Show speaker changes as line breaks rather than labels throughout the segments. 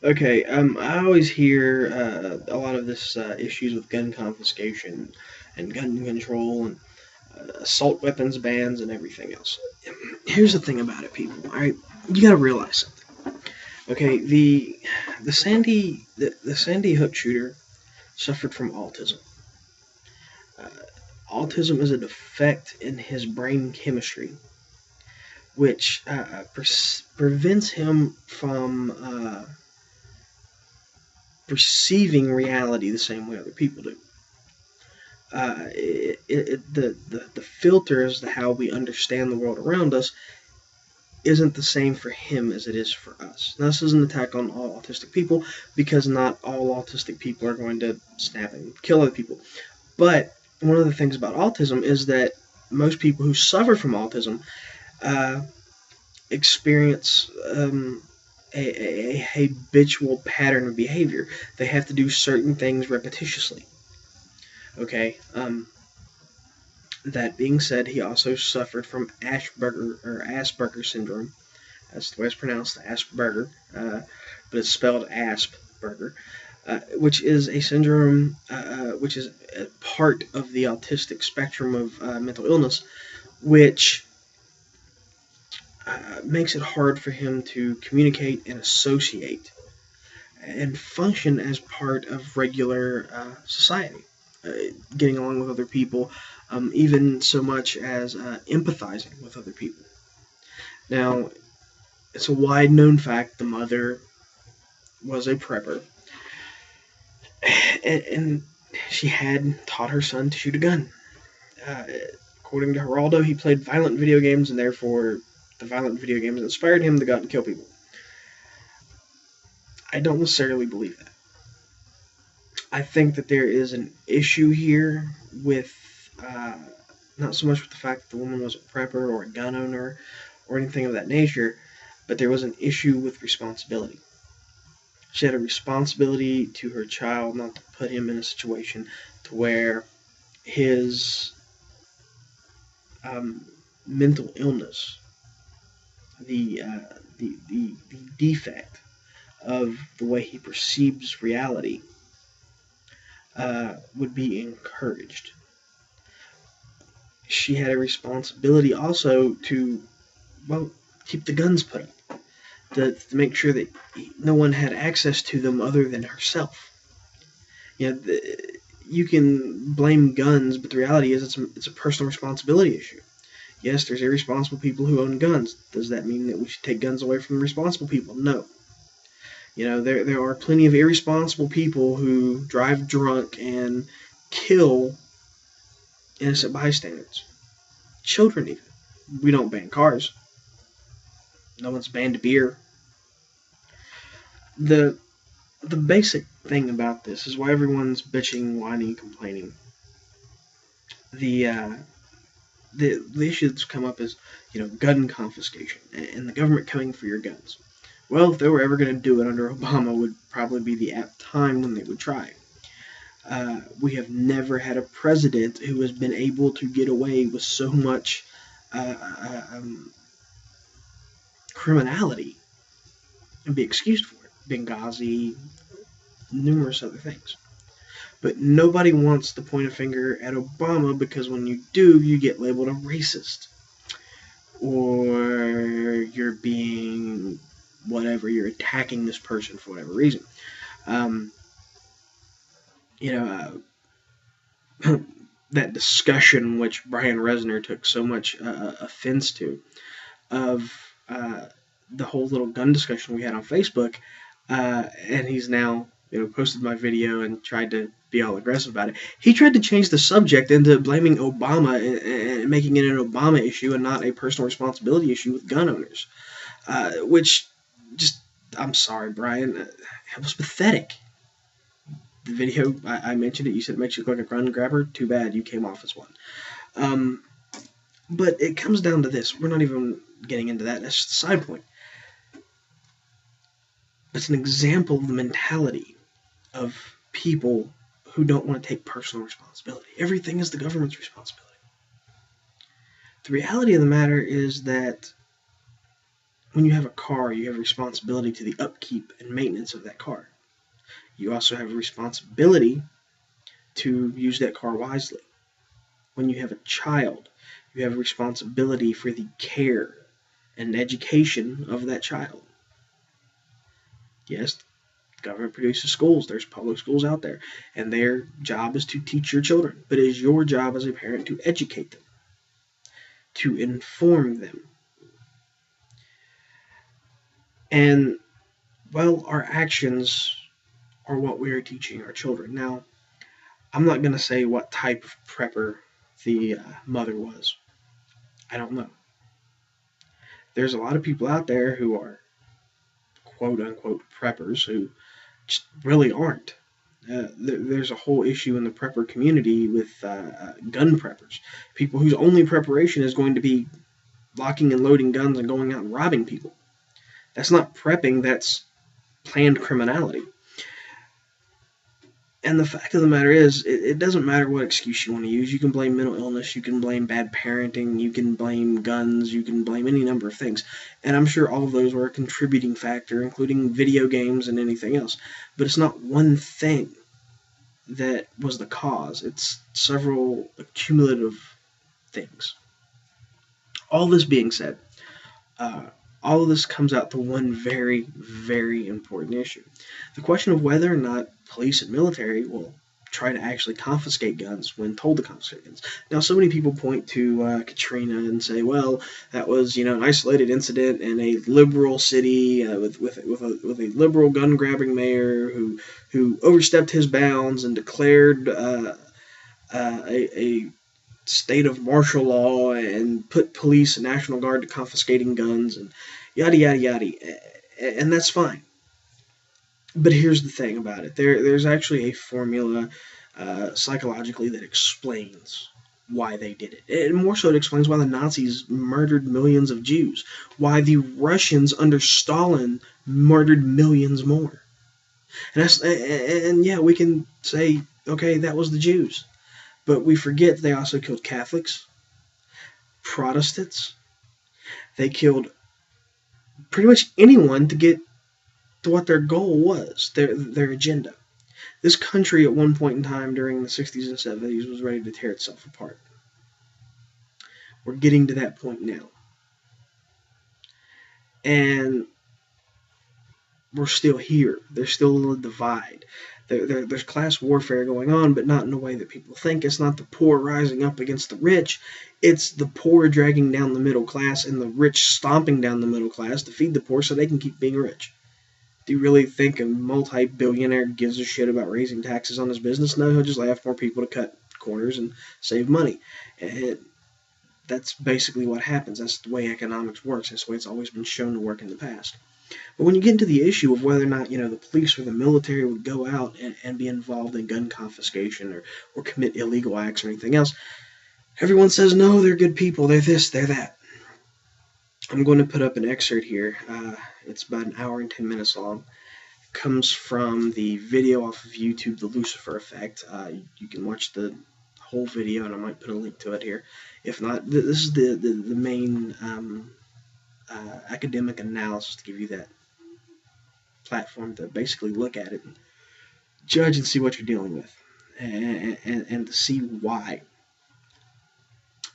Okay, I always hear a lot of this issues with gun confiscation and gun control and assault weapons bans and everything else. Here's the thing about it, people. All right, you gotta realize something. Okay, the Sandy Hook shooter suffered from autism. Uh, Autism is a defect in his brain chemistry, which prevents him from perceiving reality the same way other people do. The filter as to how we understand the world around us isn't the same for him as it is for us. Now, this is an attack on all autistic people because not all autistic people are going to snap and kill other people. But one of the things about autism is that most people who suffer from autism uh, experience a habitual pattern of behavior. They have to do certain things repetitiously. Okay. That being said, he also suffered from Asperger syndrome. That's the way it's pronounced, Asperger, but it's spelled Asperger, which is a syndrome, which is a part of the autistic spectrum of mental illness, which makes it hard for him to communicate and associate and function as part of regular society, uh, getting along with other people, even so much as empathizing with other people. Now, it's a wide known fact the mother was a prepper, and she had taught her son to shoot a gun. Uh, According to Geraldo, he played violent video games, and therefore the violent video games inspired him to go out and kill people. I don't necessarily believe that. I think that there is an issue here with uh, not so much with the fact that the woman was a prepper or a gun owner or anything of that nature, but there was an issue with responsibility. She had a responsibility to her child not to put him in a situation to where his um, mental illness, the defect of the way he perceives reality, would be encouraged. She had a responsibility also to, well, keep the guns put up, to make sure that no one had access to them other than herself. You know, you can blame guns, but the reality is it's a personal responsibility issue. Yes, there's irresponsible people who own guns. Does that mean that we should take guns away from responsible people? No. You know, there are plenty of irresponsible people who drive drunk and kill innocent bystanders. Children, even. We don't ban cars. No one's banned beer. The the basic thing about this is why everyone's bitching, whining, complaining. The the issue that's come up is, gun confiscation and the government coming for your guns. Well, if they were ever going to do it under Obama, would probably be the apt time when they would try. We have never had a president who has been able to get away with so much uh, criminality and be excused for it. Benghazi, numerous other things. But nobody wants to point a finger at Obama because when you do, you get labeled a racist. Or you're being whatever, you're attacking this person for whatever reason. Um, you know, that discussion which Brian Resner took so much offense to of the whole little gun discussion we had on Facebook, and he's now posted my video and tried to be all aggressive about it. He tried to change the subject into blaming Obama and making it an Obama issue and not a personal responsibility issue with gun owners, which just I'm sorry, Brian, it was pathetic. The video I mentioned it. You said it makes you look like a gun grabber. Too bad you came off as one. Um, but it comes down to this. We're not even getting into that. That's just a side point. It's an example of the mentality of people who don't want to take personal responsibility. Everything is the government's responsibility. The reality of the matter is that when you have a car, you have a responsibility to the upkeep and maintenance of that car. You also have a responsibility to use that car wisely. When you have a child, you have a responsibility for the care and education of that child. Yes, government produces schools. There's public schools out there, and their job is to teach your children. But it is your job as a parent to educate them, to inform them. And, well, our actions are what we are teaching our children. Now, I'm not going to say what type of prepper the mother was. I don't know. There's a lot of people out there who are quote unquote preppers who just really aren't. There's a whole issue in the prepper community with gun preppers, people whose only preparation is going to be locking and loading guns and going out and robbing people. That's not prepping, that's planned criminality. And the fact of the matter is, it doesn't matter what excuse you want to use. You can blame mental illness, you can blame bad parenting, you can blame guns, you can blame any number of things. And I'm sure all of those were a contributing factor, including video games and anything else. But it's not one thing that was the cause. It's several cumulative things. All this being said, all of this comes out to one very, very important issue. The question of whether or not police and military will try to actually confiscate guns when told to confiscate guns. Now, so many people point to Katrina and say, well, that was an isolated incident in a liberal city with a liberal gun-grabbing mayor who overstepped his bounds and declared a state of martial law and put police and National Guard to confiscating guns and yada, yada, yada. And that's fine. But here's the thing about it. There's actually a formula psychologically that explains why they did it. And more so, it explains why the Nazis murdered millions of Jews, why the Russians under Stalin murdered millions more. And yeah, we can say, okay, that was the Jews. But we forget they also killed Catholics, Protestants. They killed pretty much anyone to get to what their goal was, their agenda. This country at one point in time during the 60s and 70s was ready to tear itself apart. We're getting to that point now. And we're still here. There's still a divide. There's class warfare going on, but not in the way that people think. It's not the poor rising up against the rich. It's the poor dragging down the middle class and the rich stomping down the middle class to feed the poor so they can keep being rich. Do you really think a multi-billionaire gives a shit about raising taxes on his business? No, he'll just have more people to cut corners and save money. And that's basically what happens. That's the way economics works. That's the way it's always been shown to work in the past. But when you get into the issue of whether or not, the police or the military would go out and be involved in gun confiscation or commit illegal acts or anything else, everyone says, no, they're good people, they're this, they're that. I'm going to put up an excerpt here. It's about an hour and 10 minutes long. It comes from the video off of YouTube, The Lucifer Effect. You can watch the whole video, and I might put a link to it here. If not, this is the main academic analysis to give you that platform to basically look at it and judge and see what you're dealing with, and to see why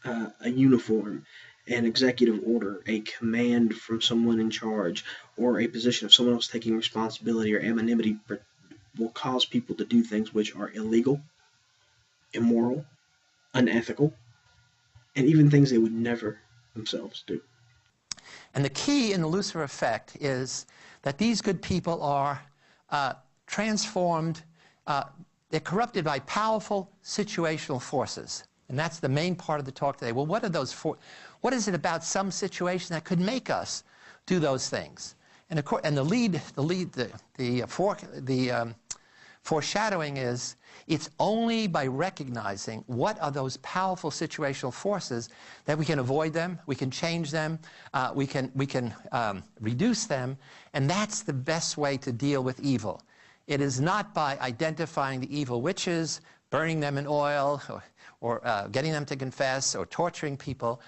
a uniform, an executive order, a command from someone in charge, or a position of someone else taking responsibility or anonymity will cause people to do things which are illegal, immoral, unethical, and even things they would never themselves do.
And the key in the Lucifer effect is that these good people are transformed, they're corrupted by powerful situational forces. And that's the main part of the talk today. Well, what are those what is it about some situation that could make us do those things? And the foreshadowing is it's only by recognizing what are those powerful situational forces that we can avoid them, we can change them, we can reduce them, and that's the best way to deal with evil. It is not by identifying the evil witches, burning them in oil, or getting them to confess, or torturing people,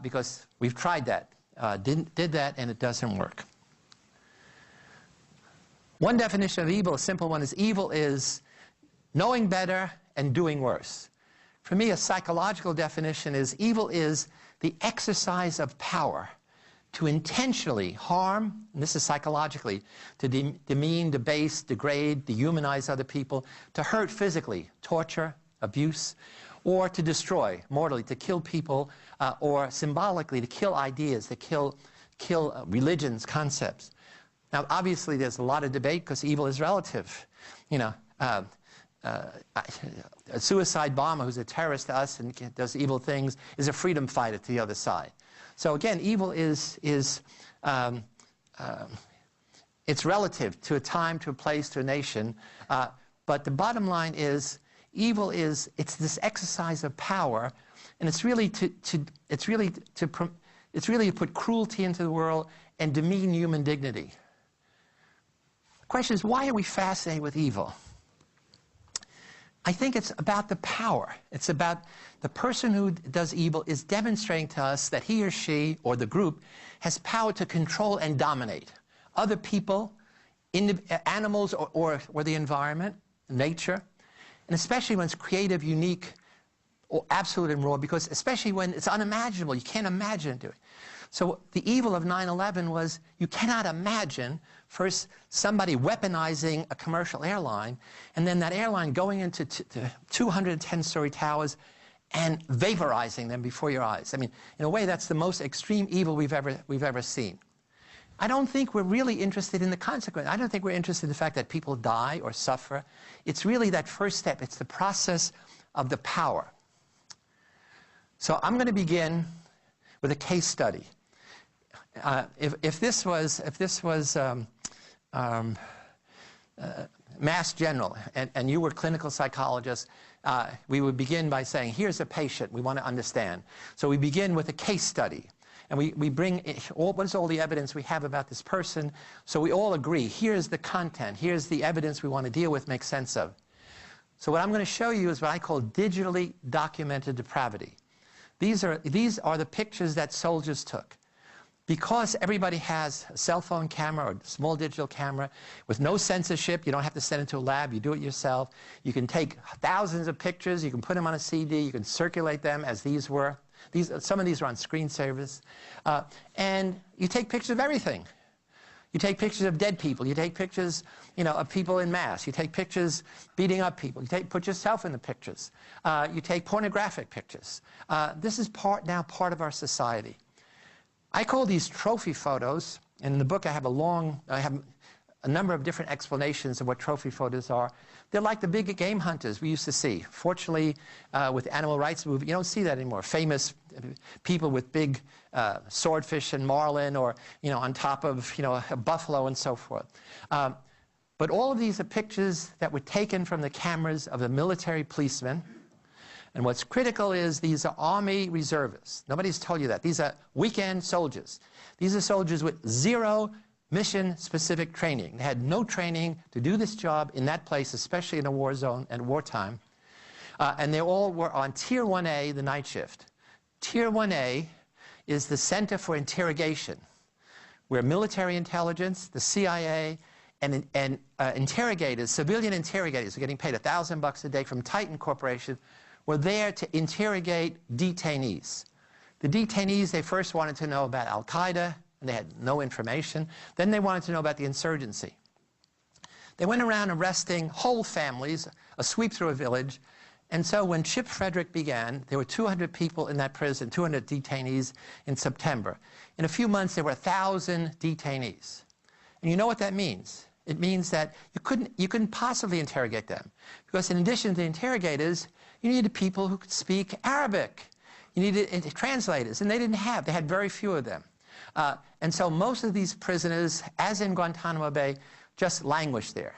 because we've tried that. did that, and it doesn't work. One definition of evil, a simple one, is evil is knowing better and doing worse. For me, a psychological definition is evil is the exercise of power to intentionally harm, and this is psychologically, to demean, debase, degrade, dehumanize other people, to hurt physically, torture, abuse, or to destroy mortally, to kill people, or symbolically to kill ideas, to kill religions, concepts. Now, obviously, there's a lot of debate because evil is relative. You know, a suicide bomber who's a terrorist to us and does evil things is a freedom fighter to the other side. So again, evil is it's relative to a time, to a place, to a nation. But the bottom line is, evil is it's this exercise of power, and it's really to put cruelty into the world and demean human dignity. The question is, why are we fascinated with evil? I think it's about the power. It's about the person who does evil is demonstrating to us that he or she, or the group, has power to control and dominate other people, animals, or the environment, nature, and especially when it's creative, unique, or absolute and raw, because especially when it's unimaginable, you can't imagine doing it. So the evil of 9/11 was you cannot imagine first somebody weaponizing a commercial airline, and then that airline going into 210-story towers and vaporizing them before your eyes. I mean, in a way, that's the most extreme evil we've ever seen. I don't think we're really interested in the consequence. I don't think we're interested in the fact that people die or suffer. It's really that first step. It's the process of the power. So I'm going to begin with a case study. If this was Mass General and you were clinical psychologists, we would begin by saying, here's a patient we want to understand. So we begin with a case study. And we bring what is all the evidence we have about this person, so we all agree, here's the content, here's the evidence we want to deal with, make sense of. So what I'm going to show you is what I call digitally documented depravity. These are the pictures that soldiers took. Because everybody has a cell phone camera or a small digital camera with no censorship, you don't have to send it to a lab, you do it yourself. You can take thousands of pictures, you can put them on a CD, you can circulate them as these were. Some of these are on screensavers. And you take pictures of everything. You take pictures of dead people. You take pictures, of people in mass. You take pictures beating up people. You put yourself in the pictures. You take pornographic pictures. This is now part of our society. I call these trophy photos, and in the book I have a number of different explanations of what trophy photos are. They're like the big game hunters we used to see. Fortunately, with the animal rights movement, you don't see that anymore. Famous people with big swordfish and marlin, or on top of a buffalo and so forth. But all of these are pictures that were taken from the cameras of the military policemen. And what's critical is these are Army reservists. Nobody's told you that. These are weekend soldiers. These are soldiers with zero mission-specific training. They had no training to do this job in that place, especially in a war zone and wartime. And they all were on Tier 1A, the night shift. Tier 1A is the Center for Interrogation, where military intelligence, the CIA, and interrogators, civilian interrogators, are getting paid $1,000 a day from Titan Corporation, were there to interrogate detainees. The detainees, they first wanted to know about Al-Qaeda, and they had no information. Then they wanted to know about the insurgency. They went around arresting whole families, a sweep through a village. And so when Ship Frederick began, there were 200 people in that prison, 200 detainees in September. In a few months, there were 1,000 detainees. And you know what that means? It means that you couldn't possibly interrogate them. Because in addition to the interrogators, you needed people who could speak Arabic. You needed translators, and they had very few of them. And so most of these prisoners, as in Guantanamo Bay, just languished there.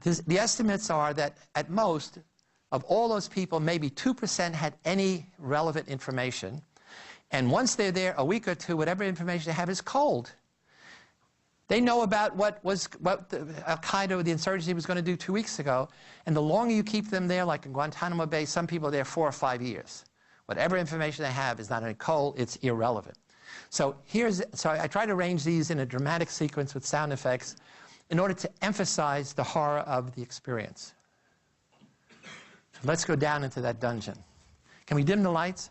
The estimates are that at most, of all those people, maybe 2% had any relevant information. And once they're there, a week or two, whatever information they have is cold. They know about what Al-Qaeda or the insurgency was going to do 2 weeks ago, and the longer you keep them there, like in Guantanamo Bay, some people are there 4 or 5 years. Whatever information they have is not only cold, it's irrelevant. So I try to arrange these in a dramatic sequence with sound effects in order to emphasize the horror of the experience. So let's go down into that dungeon. Can we dim the lights?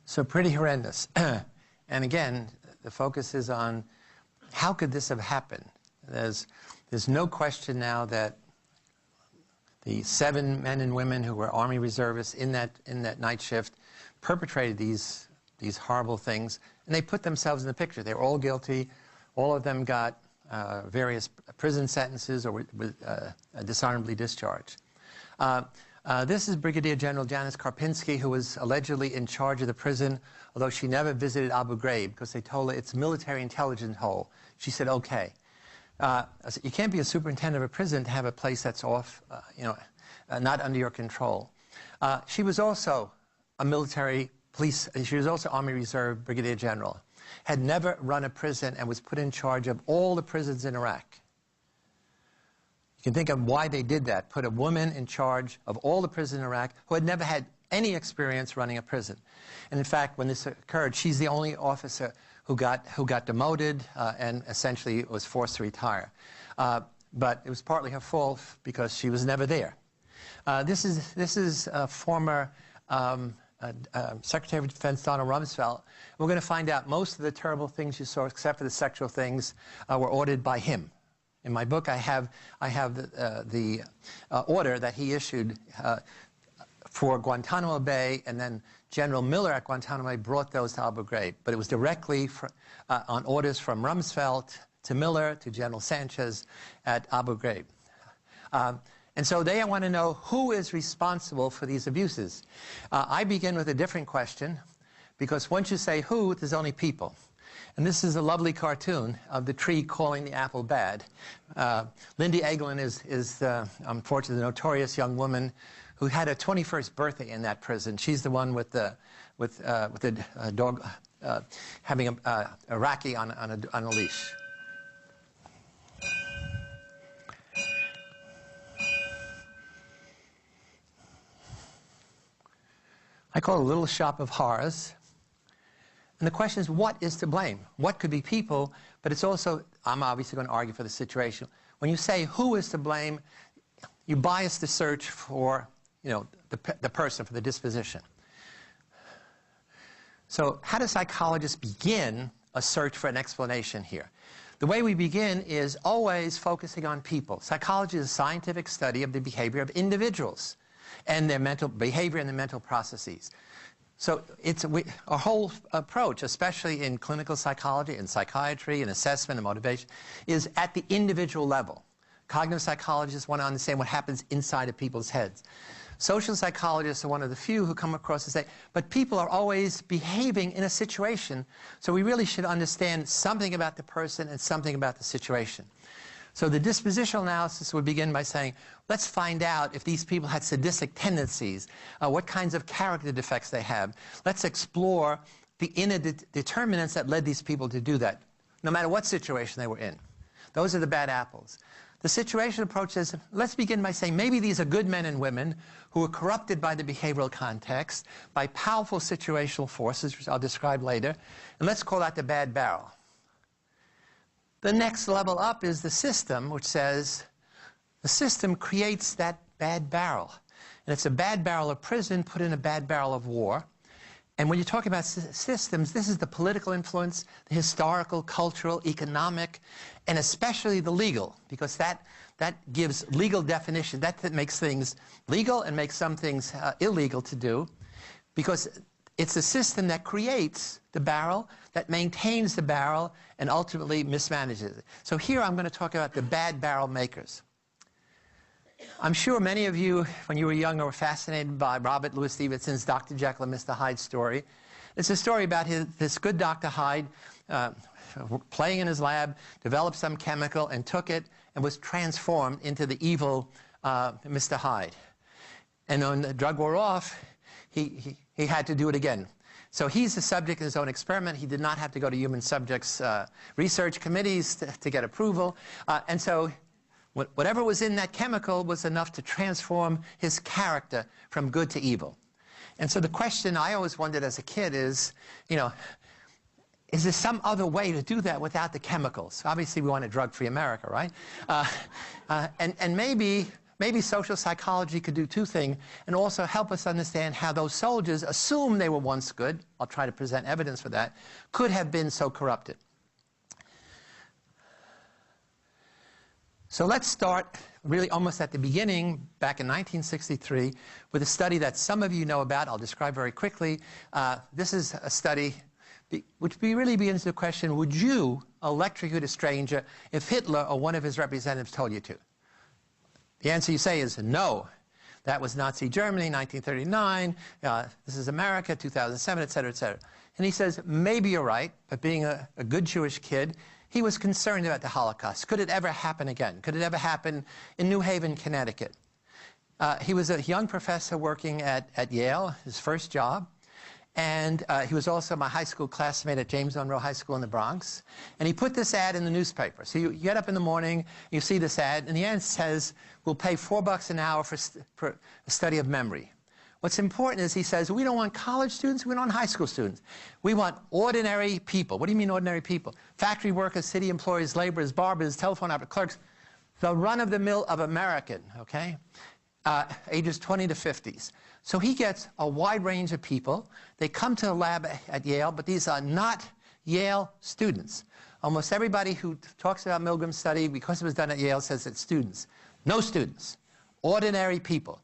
So pretty horrendous. And again, the focus is on how could this have happened? There's no question now that the 7 men and women who were Army reservists in that night shift perpetrated these horrible things, and they put themselves in the picture. They were all guilty. All of them got various prison sentences or with dishonorably discharged. This is Brigadier General Janice Karpinski, who was allegedly in charge of the prison, although she never visited Abu Ghraib because they told her it's a military intelligence hole. She said, okay. You can't be a superintendent of a prison to have a place that's off, not under your control. She was also a military police, she was also Army Reserve Brigadier General, had never run a prison and was put in charge of all the prisons in Iraq. You can think of why they did that, put a woman in charge of all the prisons in Iraq who had never had any experience running a prison. And in fact, when this occurred, she's the only officer who got demoted and essentially was forced to retire. But it was partly her fault because she was never there. This is former Secretary of Defense Donald Rumsfeld. We're going to find out most of the terrible things you saw, except for the sexual things, were ordered by him. In my book, I have the order that he issued for Guantanamo Bay, and then General Miller at Guantanamo Bay brought those to Abu Ghraib. But it was directly on orders from Rumsfeld to Miller to General Sanchez at Abu Ghraib. And so they want to know who is responsible for these abuses. I begin with a different question, because once you say who, there's only people. And this is a lovely cartoon of the tree calling the apple bad. Lindy Eglin is unfortunately, the notorious young woman who had her 21st birthday in that prison. She's the one with the dog having a Iraqi on a leash. I call it a little shop of horrors. And the question is, what is to blame? What could be people, but it's also, I'm obviously going to argue for the situation. When you say who is to blame, you bias the search for, the person, for the disposition. So how do psychologists begin a search for an explanation here? The way we begin is always focusing on people. Psychology is a scientific study of the behavior of individuals and their mental behavior and their mental processes. So our whole approach, especially in clinical psychology and psychiatry and assessment and motivation, is at the individual level. Cognitive psychologists want to understand what happens inside of people's heads. Social psychologists are one of the few who come across and say, but people are always behaving in a situation, so we really should understand something about the person and something about the situation. So the dispositional analysis would begin by saying, let's find out if these people had sadistic tendencies, what kinds of character defects they have. Let's explore the inner determinants that led these people to do that, no matter what situation they were in. Those are the bad apples. The situation approach says, let's begin by saying maybe these are good men and women who are corrupted by the behavioral context, by powerful situational forces, which I'll describe later, and let's call that the bad barrel. The next level up is the system, which says the system creates that bad barrel. And it's a bad barrel of prison put in a bad barrel of war. And when you talk about systems, this is the political influence, the historical, cultural, economic, and especially the legal, because that gives legal definition. That makes things legal and makes some things illegal to do, because it's a system that creates the barrel, that maintains the barrel, and ultimately mismanages it. So here I'm going to talk about the bad barrel makers. I'm sure many of you, when you were younger, were fascinated by Robert Louis Stevenson's Dr. Jekyll and Mr. Hyde story. It's a story about this good Dr. Hyde playing in his lab, developed some chemical and took it and was transformed into the evil Mr. Hyde. And when the drug wore off, he had to do it again. So he's the subject of his own experiment. He did not have to go to human subjects research committees to get approval. And so whatever was in that chemical was enough to transform his character from good to evil. And so the question I always wondered as a kid is, is there some other way to do that without the chemicals? Obviously, we want a drug-free America, right? And maybe social psychology could do two things and also help us understand how those soldiers, assume they were once good, I'll try to present evidence for that, could have been so corrupted. So let's start really almost at the beginning, back in 1963, with a study that some of you know about. I'll describe very quickly. This is a study which really begins the question, would you electrocute a stranger if Hitler or one of his representatives told you to? The answer you say is no. That was Nazi Germany, 1939. This is America, 2007, et cetera, et cetera. And he says, maybe you're right, but being a good Jewish kid, he was concerned about the Holocaust. Could it ever happen again? Could it ever happen in New Haven, Connecticut? He was a young professor working at Yale, his first job. And he was also my high school classmate at James Monroe High School in the Bronx. And he put this ad in the newspaper. So you get up in the morning, you see this ad, and the ad says, we'll pay $4 an hour for a study of memory. What's important is he says, we don't want college students, we don't want high school students. We want ordinary people. What do you mean ordinary people? Factory workers, city employees, laborers, barbers, telephone operators, clerks, the run-of-the-mill of American, okay? Ages 20 to 50s. So he gets a wide range of people. They come to the lab at Yale, but these are not Yale students. Almost everybody who talks about Milgram's study, because it was done at Yale, says it's students. No students. Ordinary people.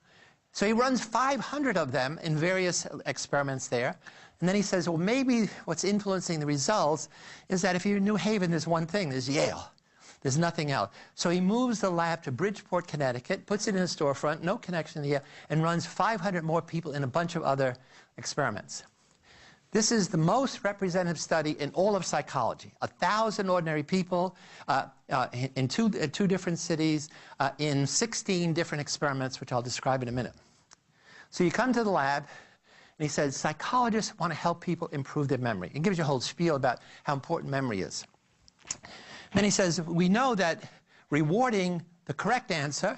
So he runs 500 of them in various experiments there. And then he says, well, maybe what's influencing the results is that if you're in New Haven, there's one thing, there's Yale. There's nothing else. So he moves the lab to Bridgeport, Connecticut, puts it in a storefront, no connection to Yale, and runs 500 more people in a bunch of other experiments. This is the most representative study in all of psychology. 1,000 ordinary people in two different cities in 16 different experiments, which I'll describe in a minute. So you come to the lab, and he says, psychologists want to help people improve their memory. He gives you a whole spiel about how important memory is. Then he says, we know that rewarding the correct answer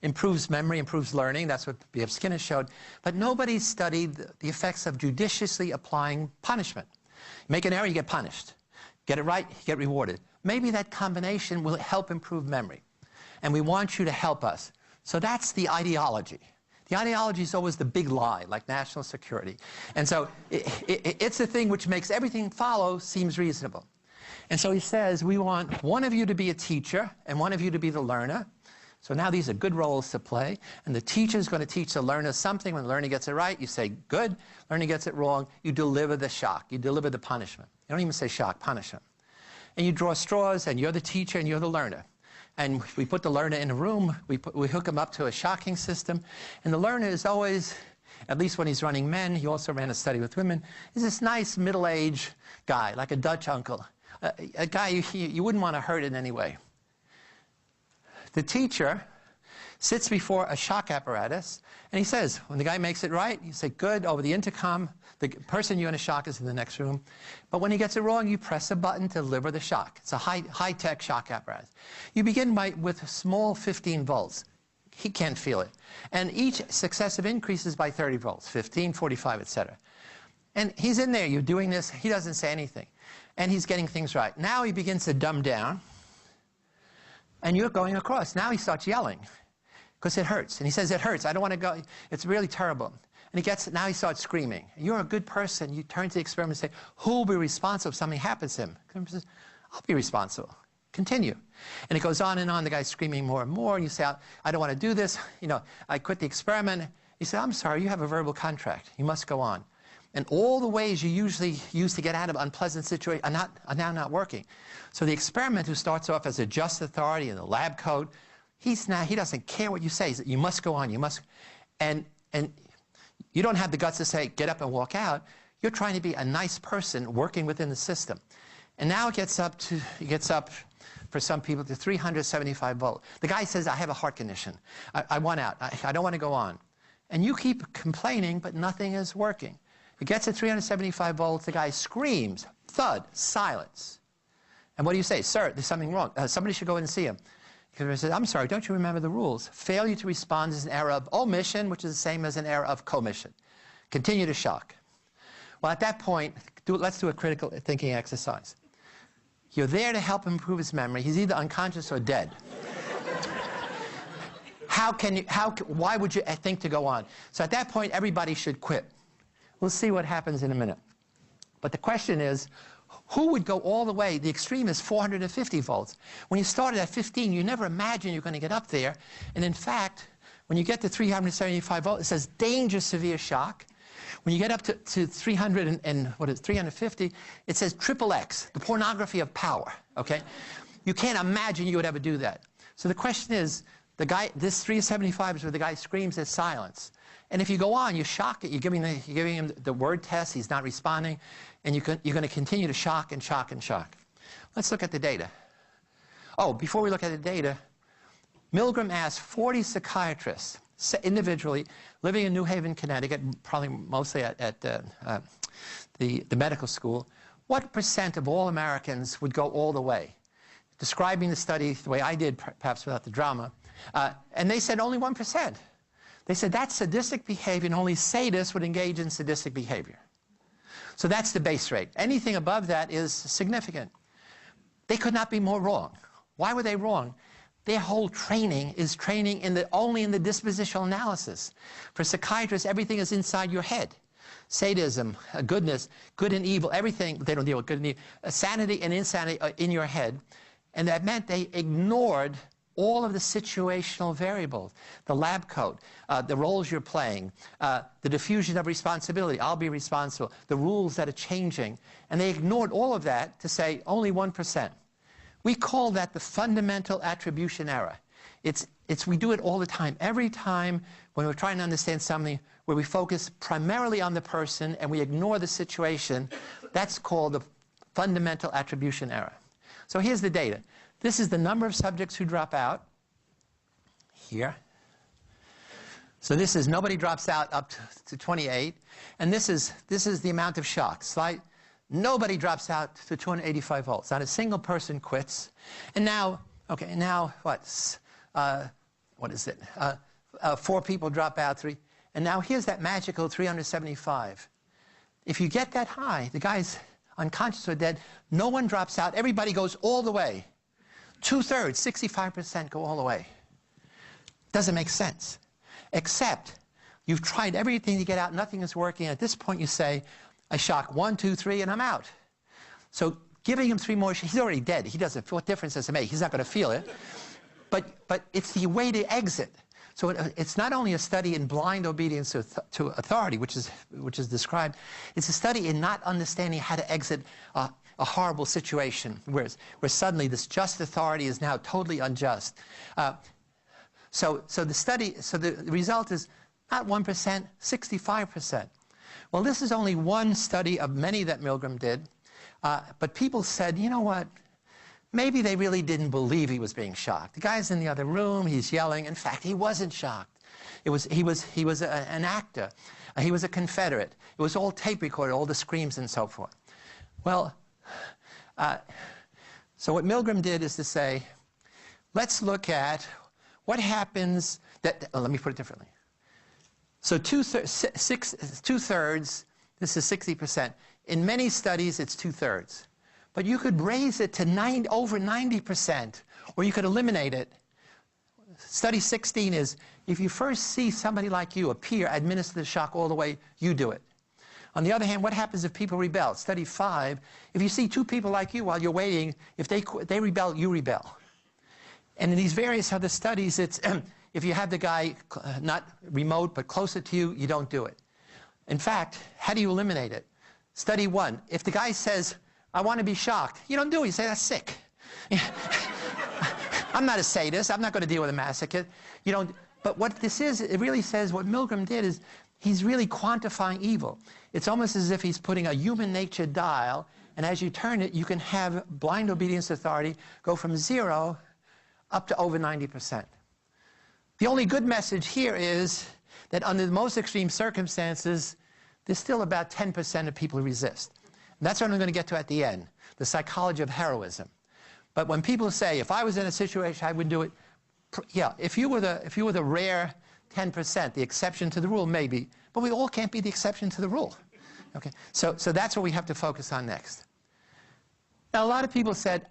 improves memory, improves learning. That's what B.F. Skinner showed. But nobody studied the effects of judiciously applying punishment. Make an error, you get punished. Get it right, you get rewarded. Maybe that combination will help improve memory. And we want you to help us. So that's the ideology. The ideology is always the big lie, like national security. And so it's the thing which makes everything follow seems reasonable. And so he says, we want one of you to be a teacher and one of you to be the learner. So now these are good roles to play. And the teacher is going to teach the learner something. When the learner gets it right, you say, good. Learner gets it wrong, you deliver the shock. You deliver the punishment. You don't even say shock, punishment. And you draw straws, and you're the teacher and you're the learner. And we put the learner in a room. We hook him up to a shocking system. And the learner is always, at least when he's running men, he also ran a study with women, is this nice middle-aged guy, like a Dutch uncle. A guy you wouldn't want to hurt in any way. The teacher sits before a shock apparatus, and he says, when the guy makes it right, you say, good, over the intercom. The person you're going to shock is in the next room. But when he gets it wrong, you press a button to deliver the shock. It's a high-tech shock apparatus. You begin with a small 15 volts. He can't feel it. And each successive increases by 30 volts, 15, 45, etc. And he's in there. You're doing this. He doesn't say anything. And he's getting things right. Now he begins to dumb down. And you're going across. Now he starts yelling because it hurts. And he says, it hurts. I don't want to go. It's really terrible. And now he starts screaming. You're a good person. You turn to the experiment and say, who will be responsible if something happens to him? The experiment says, I'll be responsible. Continue. And it goes on and on. The guy's screaming more and more. And you say, I don't want to do this. You know, I quit the experiment. He said, I'm sorry, you have a verbal contract. You must go on. And all the ways you usually use to get out of unpleasant situations are now not working. So the experiment, who starts off as a just authority in the lab coat, he doesn't care what you say. He says, you must go on. You must. And you don't have the guts to say, get up and walk out. You're trying to be a nice person working within the system. And now it gets up for some people to 375 volts. The guy says, I have a heart condition. I want out. I don't want to go on. And you keep complaining, but nothing is working. It gets at 375 volts. The guy screams, thud, silence. And what do you say? Sir, there's something wrong. Somebody should go in and see him. He says, I'm sorry, don't you remember the rules? Failure to respond is an error of omission, which is the same as an error of commission. Continue to shock. Well, at that point, let's do a critical thinking exercise. You're there to help improve his memory. He's either unconscious or dead. Why would you think to go on? So at that point, everybody should quit. We'll see what happens in a minute. But the question is, who would go all the way? The extreme is 450 volts. When you started at 15, you never imagined you're going to get up there. And in fact, when you get to 375 volts, it says danger, severe shock. When you get up to 350, it says triple X, the pornography of power. Okay? You can't imagine you would ever do that. So the question is, this 375 is where the guy screams, there's silence. And if you go on, you shock it. You're giving him the word test. He's not responding. And you're going to continue to shock and shock and shock. Let's look at the data. Oh, before we look at the data, Milgram asked 40 psychiatrists individually living in New Haven, Connecticut, probably mostly at the medical school, what % of all Americans would go all the way? Describing the study the way I did, perhaps without the drama. And they said only 1%. They said that's sadistic behavior, and only sadists would engage in sadistic behavior. So that's the base rate. Anything above that is significant. They could not be more wrong. Why were they wrong? Their whole training is training only in the dispositional analysis. For psychiatrists, everything is inside your head. Sadism, goodness, good and evil, everything, they don't deal with good and evil. Sanity and insanity are in your head. And that meant they ignored all of the situational variables, the lab coat, the roles you're playing, the diffusion of responsibility, I'll be responsible, the rules that are changing. And they ignored all of that to say only 1%. We call that the fundamental attribution error. We do it all the time. Every time when we're trying to understand something where we focus primarily on the person and we ignore the situation, that's called the fundamental attribution error. So here's the data. This is the number of subjects who drop out here. So this is nobody drops out up to 28. And this is the amount of shocks. Nobody drops out to 285 volts. Not a single person quits. And now, okay, now what? what is it? 4 people drop out, 3. And now here's that magical 375. If you get that high, the guy's unconscious or dead, no one drops out, everybody goes all the way. 2/3, 65% go all the way. Doesn't make sense. Except you've tried everything to get out, nothing is working. At this point you say, I shock 1, 2, 3, and I'm out. So giving him 3 more, he's already dead. He doesn't, what difference does it make? He's not going to feel it. But it's the way to exit. So it's not only a study in blind obedience to authority, which is described. It's a study in not understanding how to exit a horrible situation, where suddenly this just authority is now totally unjust. So the result is not 1%, 65%. Well, this is only one study of many that Milgram did, but people said, you know what? Maybe they really didn't believe he was being shocked. The guy's in the other room, he's yelling. In fact, he wasn't shocked. He was an actor. He was a Confederate. It was all tape recorded, all the screams and so forth. Well, so what Milgram did is to say, let's look at what happens let me put it differently. So 2/3, this is 60%. In many studies, it's 2/3. But you could raise it to over 90%, or you could eliminate it. Study 16 is, if you first see somebody like you, a peer, administer the shock all the way, you do it. On the other hand, what happens if people rebel? Study 5, if you see 2 people like you while you're waiting, if they rebel, you rebel. And in these various other studies, it's if you have the guy not remote but closer to you, you don't do it. In fact, how do you eliminate it? Study 1, if the guy says, I want to be shocked, you don't do it. You say, that's sick. I'm not a sadist. I'm not going to deal with a masochist. You don't. But what this is, it really says what Milgram did is he's really quantifying evil. It's almost as if he's putting a human nature dial, and as you turn it, you can have blind obedience to authority go from 0 up to over 90%. The only good message here is that under the most extreme circumstances, there's still about 10% of people who resist. And that's what I'm going to get to at the end, the psychology of heroism. But when people say, if I was in a situation, I would do it, yeah, if you were the rare 10%, the exception to the rule, maybe. But we all can't be the exception to the rule. Okay? So that's what we have to focus on next. Now, a lot of people said,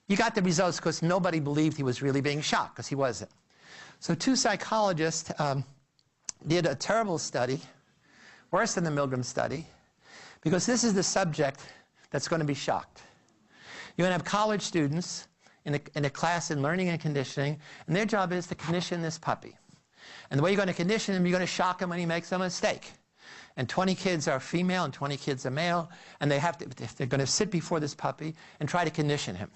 you got the results because nobody believed he was really being shocked, because he wasn't. So 2 psychologists did a terrible study, worse than the Milgram study, because this is the subject that's going to be shocked. You're going to have college students in a class in learning and conditioning, and their job is to condition this puppy. And the way you're going to condition him, you're going to shock him when he makes a mistake. And 20 kids are female and 20 kids are male, and they're going to sit before this puppy and try to condition him.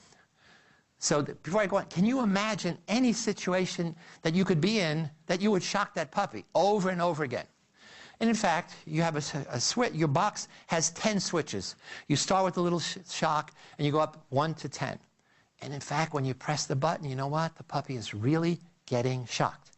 So before I go on, can you imagine any situation that you could be in that you would shock that puppy over and over again? And in fact, you have a switch. Your box has 10 switches. You start with a little shock, and you go up 1 to 10. And in fact, when you press the button, you know what? The puppy is really getting shocked.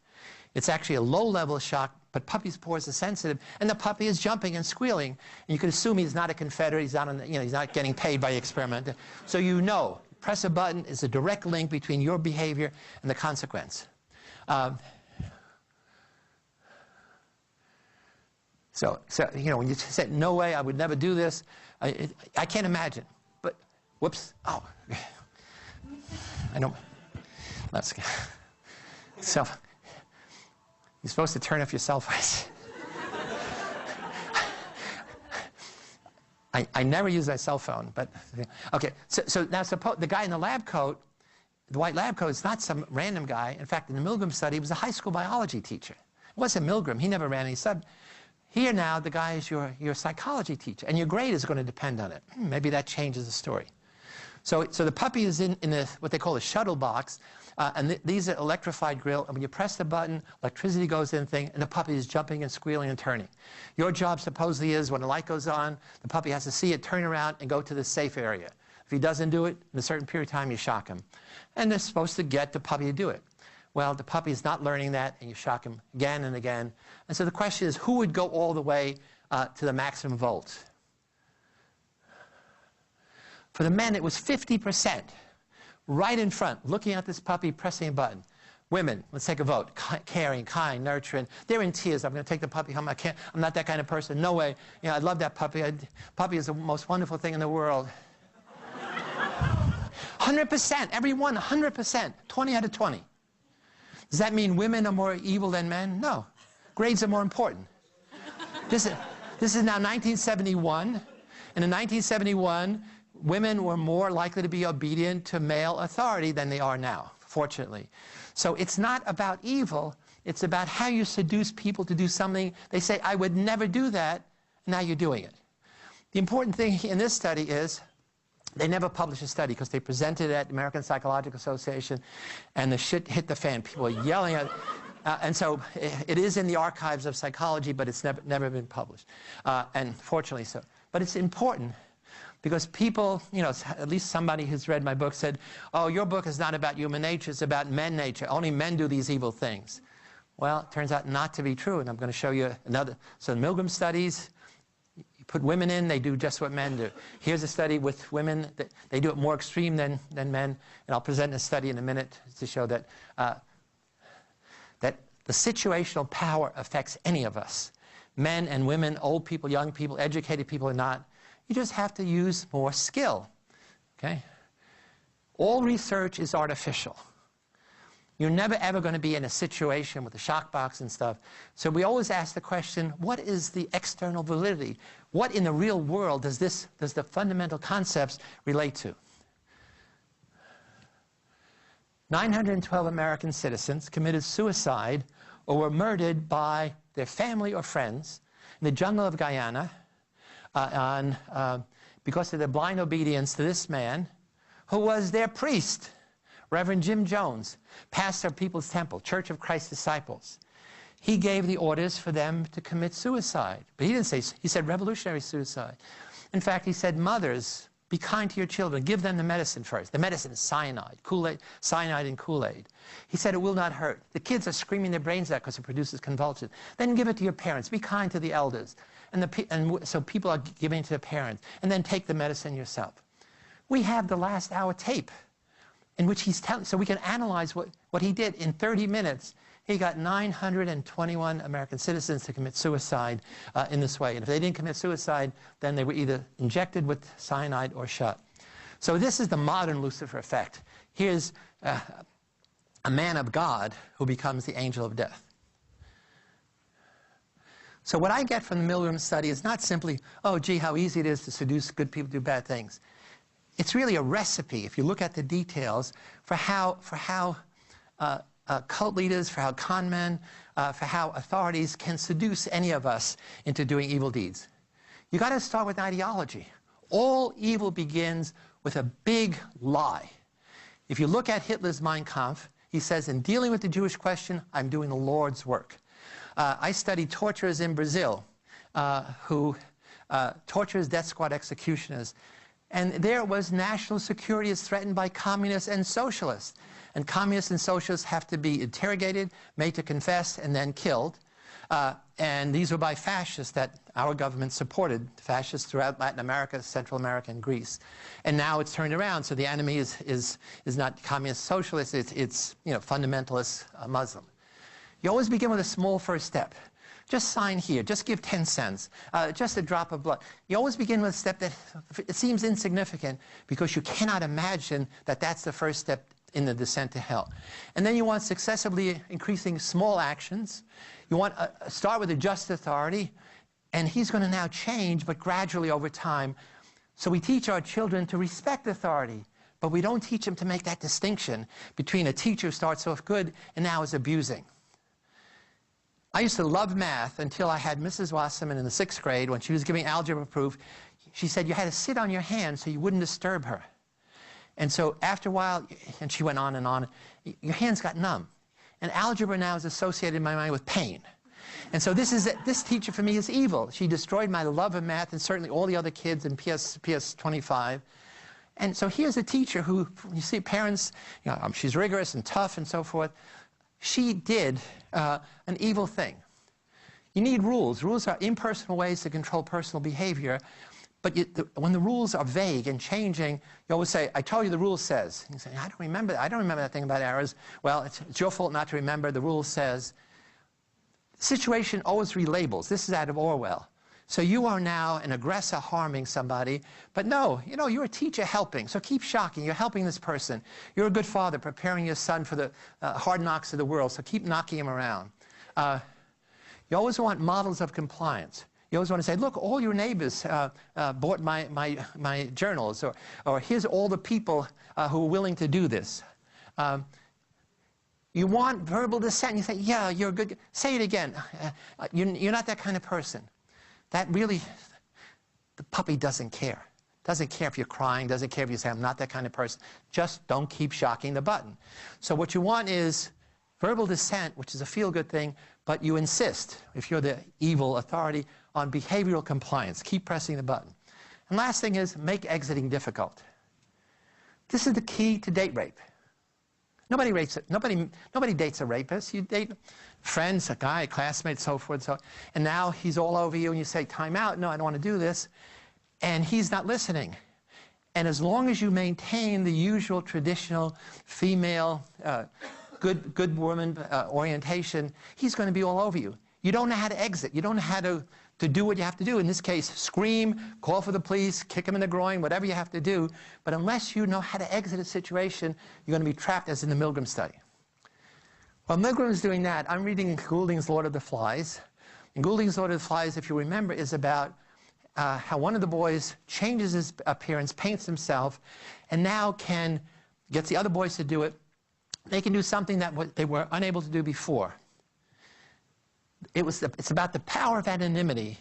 It's actually a low-level shock, but puppy's pores are sensitive, and the puppy is jumping and squealing. And you can assume he's not a Confederate. He's not, he's not getting paid by the experiment. So you know, press a button is a direct link between your behavior and the consequence. So when you said, no way, I would never do this, I can't imagine. But, whoops, oh. I know. Let's go. So, you're supposed to turn off your cell phones. I never use my cell phone, but, okay. So now suppose the guy in the lab coat, the white lab coat, is not some random guy. In fact, in the Milgram study, he was a high school biology teacher. It wasn't Milgram. He never ran any sub. Here now, the guy is your psychology teacher, and your grade is going to depend on it. Maybe that changes the story. So the puppy is in what they call a shuttle box, and these are electrified grill, and when you press the button, electricity goes in the thing, and the puppy is jumping and squealing and turning. Your job supposedly is, when the light goes on, the puppy has to see it, turn around, and go to the safe area. If he doesn't do it, in a certain period of time, you shock him. And they're supposed to get the puppy to do it. Well, the puppy is not learning that, and you shock him again and again. And so the question is, who would go all the way to the maximum volts? For the men, it was 50% right in front, looking at this puppy, pressing a button. Women, let's take a vote. Caring, kind, nurturing. They're in tears. I'm going to take the puppy home. I'm not that kind of person. No way. You know, I love that puppy. Puppy is the most wonderful thing in the world. 100%. Everyone, 100%. 20 out of 20. Does that mean women are more evil than men? No. Grades are more important. This is now 1971. And in 1971, women were more likely to be obedient to male authority than they are now, fortunately. So it's not about evil. It's about how you seduce people to do something. They say, I would never do that. Now you're doing it. The important thing in this study is they never published a study because they presented it at the American Psychological Association, and the shit hit the fan. People were yelling at it. And so it is in the archives of psychology, but it's never been published. And fortunately so. But it's important because people, you know, at least somebody who's read my book said, oh, your book is not about human nature, it's about men nature. Only men do these evil things. Well, it turns out not to be true, and I'm going to show you another. So the Milgram studies, you put women in, they do just what men do. Here's a study with women. They do it more extreme than men, and I'll present a study in a minute to show that, that the situational power affects any of us. Men and women, old people, young people, educated people or not. You just have to use more skill, okay? All research is artificial. You're never ever going to be in a situation with a shock box and stuff. So we always ask the question, what is the external validity? What in the real world does the fundamental concepts relate to? 912 American citizens committed suicide or were murdered by their family or friends in the jungle of Guyana because of their blind obedience to this man who was their priest, Reverend Jim Jones, pastor of People's Temple, Church of Christ Disciples. He gave the orders for them to commit suicide. But he didn't say, he said revolutionary suicide. In fact, he said, mothers, be kind to your children. Give them the medicine first. The medicine is cyanide, Kool-Aid, cyanide and Kool-Aid. He said it will not hurt. The kids are screaming their brains out because it produces convulsions. Then give it to your parents. Be kind to the elders. And so people are giving it to their parents. And then take the medicine yourself. We have the last hour tape in which he's telling, so we can analyze what he did. In 30 minutes, he got 921 American citizens to commit suicide in this way. And if they didn't commit suicide, then they were either injected with cyanide or shot. So this is the modern Lucifer effect. Here's a man of God who becomes the angel of death. So what I get from the Milgram study is not simply, oh, gee, how easy it is to seduce good people to do bad things. It's really a recipe, if you look at the details, for how cult leaders, for how con men, for how authorities can seduce any of us into doing evil deeds. You got to start with ideology. All evil begins with a big lie. If you look at Hitler's Mein Kampf, he says, in dealing with the Jewish question, I'm doing the Lord's work. I studied torturers in Brazil who torturers, death squad executioners. And there was national security is threatened by communists and socialists. And communists and socialists have to be interrogated, made to confess, and then killed. And these were by fascists that our government supported, fascists throughout Latin America, Central America, and Greece. And now it's turned around, so the enemy is not communist socialist, it's you know, fundamentalist Muslim. You always begin with a small first step. Just sign here, just give 10 cents, just a drop of blood. You always begin with a step that it seems insignificant because you cannot imagine that that's the first step in the descent to hell. And then you want successively increasing small actions. You want to start with a just authority, and he's going to now change, but gradually over time. So we teach our children to respect authority, but we don't teach them to make that distinction between a teacher who starts off good and now is abusing. I used to love math until I had Mrs. Wasserman in the 6th grade when she was giving algebra proof. She said you had to sit on your hands so you wouldn't disturb her. And so after a while, and she went on, your hands got numb. And algebra now is associated in my mind with pain. And so this teacher for me is evil. She destroyed my love of math and certainly all the other kids in PS 25. And so here's a teacher who, you see parents, you know, she's rigorous and tough and so forth. She did an evil thing. You need rules. Rules are impersonal ways to control personal behavior. But when the rules are vague and changing, you always say, I told you the rule says. And you say, I don't remember that thing about errors. Well, it's your fault not to remember. The rule says. Situation always relabels. This is out of Orwell. So you are now an aggressor harming somebody, but no, you're a teacher helping, so keep shocking. You're helping this person. You're a good father preparing your son for the hard knocks of the world, so keep knocking him around. You always want models of compliance. You always want to say, look, all your neighbors bought my journals, or here's all the people who are willing to do this. You want verbal dissent. You say, yeah, you're good. Say it again. You're not that kind of person. That really, the puppy doesn't care. Doesn't care if you're crying, doesn't care if you say, I'm not that kind of person. Just don't keep shocking the button. So what you want is verbal dissent, which is a feel-good thing, but you insist, if you're the evil authority, on behavioral compliance. Keep pressing the button. And last thing is, make exiting difficult. This is the key to date rape. Nobody dates a rapist. You date friends, a guy, a classmate, so forth. And now he's all over you, and you say, time out. No, I don't want to do this. And he's not listening. And as long as you maintain the usual traditional female, good woman orientation, he's going to be all over you. You don't know how to exit. You don't know how to do what you have to do. In this case, scream, call for the police, kick him in the groin, whatever you have to do. But unless you know how to exit a situation, you're going to be trapped, as in the Milgram study. While Milgram is doing that, I'm reading Goulding's Lord of the Flies. And Goulding's Lord of the Flies, if you remember, is about how one of the boys changes his appearance, paints himself, and now gets the other boys to do it. They can do something that they were unable to do before. It's about the power of anonymity,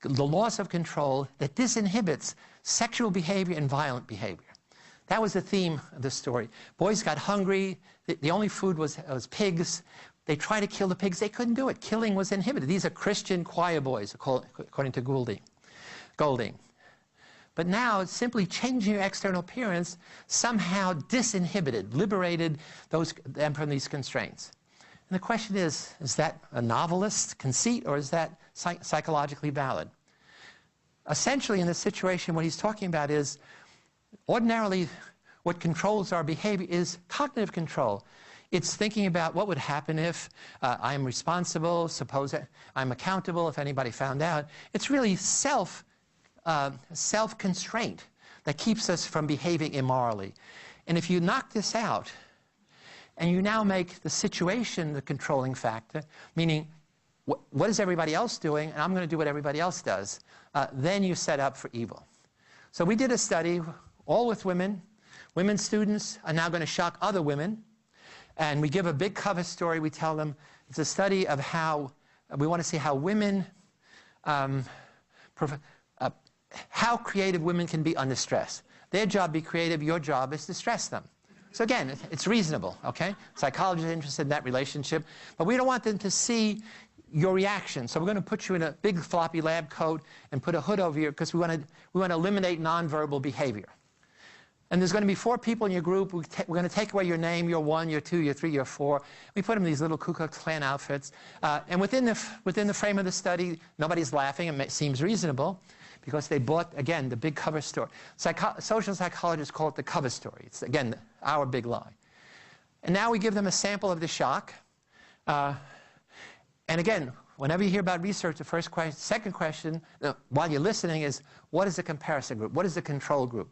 the loss of control that disinhibits sexual behavior and violent behavior. That was the theme of the story. Boys got hungry. The only food was pigs. They tried to kill the pigs. They couldn't do it. Killing was inhibited. These are Christian choir boys, according to Goulding. But now, simply changing your external appearance somehow disinhibited, liberated them from these constraints. And the question is that a novelist conceit, or is that psychologically valid? Essentially, in this situation, what he's talking about is, ordinarily, what controls our behavior is cognitive control. It's thinking about what would happen if I'm responsible, suppose I'm accountable if anybody found out. It's really self-constraint that keeps us from behaving immorally. And if you knock this out, and you now make the situation the controlling factor, meaning what is everybody else doing, and I'm going to do what everybody else does, then you set up for evil. So we did a study, all with women. Women students are now going to shock other women. And we give a big cover story. We tell them it's a study of how we want to see how women, how creative women can be under stress. Their job, be creative. Your job is to stress them. So again, it's reasonable, okay? Psychologists are interested in that relationship, but we don't want them to see your reaction. So we're going to put you in a big floppy lab coat and put a hood over you because we want to eliminate nonverbal behavior. And there's going to be 4 people in your group. We're going to take away your name, you're 1, you're 2, you're 3, you're 4. We put them in these little Ku Klux Klan outfits. And within the frame of the study, nobody's laughing. It seems reasonable because they bought, again, the big cover story. Social psychologists call it the cover story. It's, again, our big lie. And now we give them a sample of the shock. And again, whenever you hear about research, the second question, while you're listening, is what is the comparison group? What is the control group?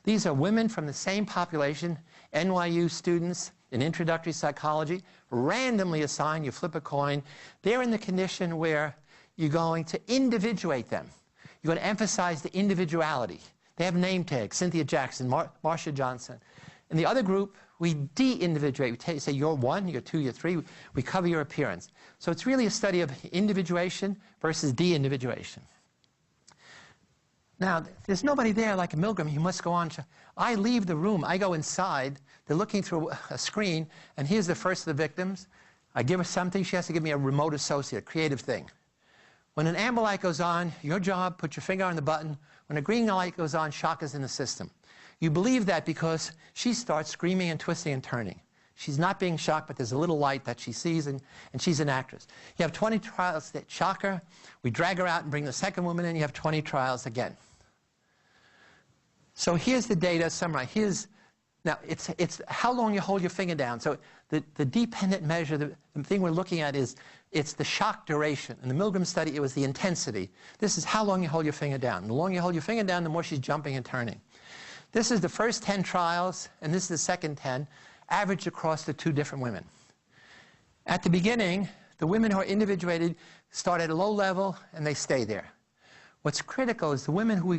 These are women from the same population, NYU students in introductory psychology, randomly assigned, you flip a coin. They're in the condition where you're going to individuate them. You're going to emphasize the individuality. They have name tags, Cynthia Jackson, Marsha Johnson. In the other group, we de-individuate. We say you're 1, you're 2, you're 3. We cover your appearance. So it's really a study of individuation versus de-individuation. Now, there's nobody there like a Milgram. You must go on. I leave the room. I go inside. They're looking through a screen, and here's the first of the victims. I give her something. She has to give me a remote associate, a creative thing. When an amber light goes on, your job, put your finger on the button. When a green light goes on, shock is in the system. You believe that because she starts screaming and twisting and turning. She's not being shocked, but there's a little light that she sees, and she's an actress. You have 20 trials that shock her. We drag her out and bring the second woman in. You have 20 trials again. So here's the data summarized. Now, it's how long you hold your finger down. So the dependent measure, the thing we're looking at it's the shock duration. In the Milgram study, it was the intensity. This is how long you hold your finger down. The longer you hold your finger down, the more she's jumping and turning. This is the first 10 trials, and this is the second 10, averaged across the 2 different women. At the beginning, the women who are individuated start at a low level, and they stay there. What's critical is the women who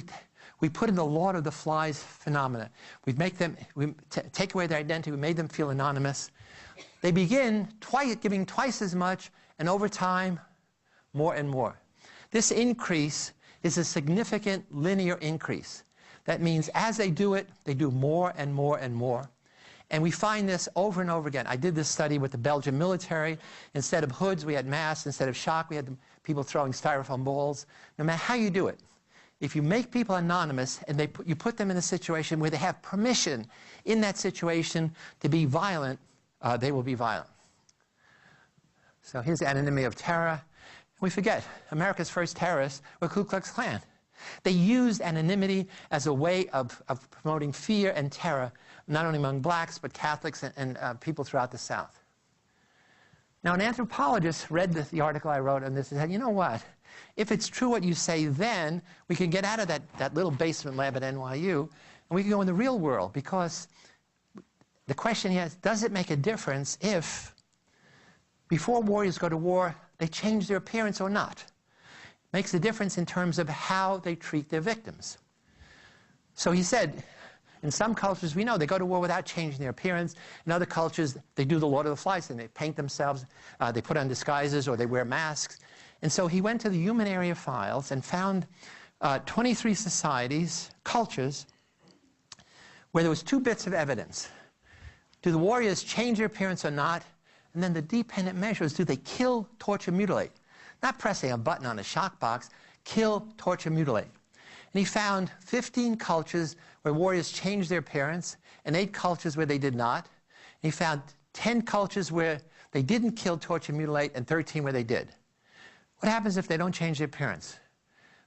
we put in the Lord of the Flies phenomena. We take away their identity, we made them feel anonymous. They begin giving twice as much, and over time, more and more. This increase is a significant linear increase. That means as they do it, they do more and more and more. And we find this over and over again. I did this study with the Belgian military. Instead of hoods, we had masks. Instead of shock, we had people throwing styrofoam balls. No matter how you do it, if you make people anonymous and you put them in a situation where they have permission in that situation to be violent, they will be violent. So here's anonymity of terror. We forget, America's first terrorists were Ku Klux Klan. They used anonymity as a way of promoting fear and terror, not only among blacks, but Catholics and people throughout the South. Now, an anthropologist read the article I wrote on this and said, you know what? If it's true what you say then, we can get out of that little basement lab at NYU, and we can go in the real world, because the question here is, does it make a difference if, before warriors go to war, they change their appearance or not? Makes a difference in terms of how they treat their victims. So he said, in some cultures, we know they go to war without changing their appearance. In other cultures, they do the Lord of the Flies thing. They paint themselves, they put on disguises, or they wear masks. And so he went to the human area files and found 23 societies, cultures, where there was 2 bits of evidence. Do the warriors change their appearance or not? And then the dependent measures, do they kill, torture, mutilate? Not pressing a button on a shock box, kill, torture, mutilate. And he found 15 cultures where warriors changed their appearance and 8 cultures where they did not. And he found 10 cultures where they didn't kill, torture, mutilate, and 13 where they did. What happens if they don't change their appearance?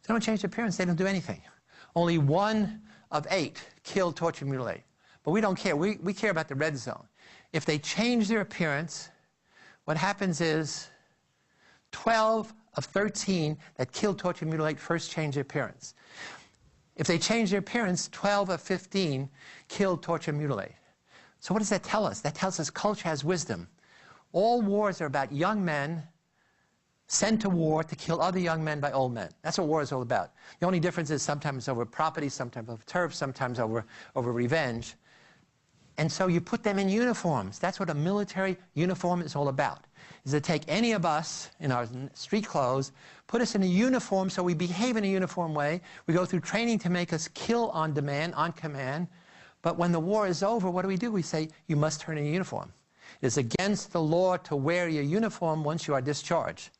If they don't change their appearance, they don't do anything. Only 1 of 8 kill, torture, mutilate. But we don't care. We care about the red zone. If they change their appearance, what happens is 12 of 13 that kill, torture, mutilate first change their appearance. If they change their appearance, 12 of 15 kill, torture, mutilate. So what does that tell us? That tells us culture has wisdom. All wars are about young men sent to war to kill other young men by old men. That's what war is all about. The only difference is sometimes over property, sometimes over turf, sometimes over revenge. And so you put them in uniforms. That's what a military uniform is all about. Is to take any of us in our street clothes, put us in a uniform so we behave in a uniform way. We go through training to make us kill on demand, on command. But when the war is over, what do? We say, you must turn in a uniform. It is against the law to wear your uniform once you are discharged.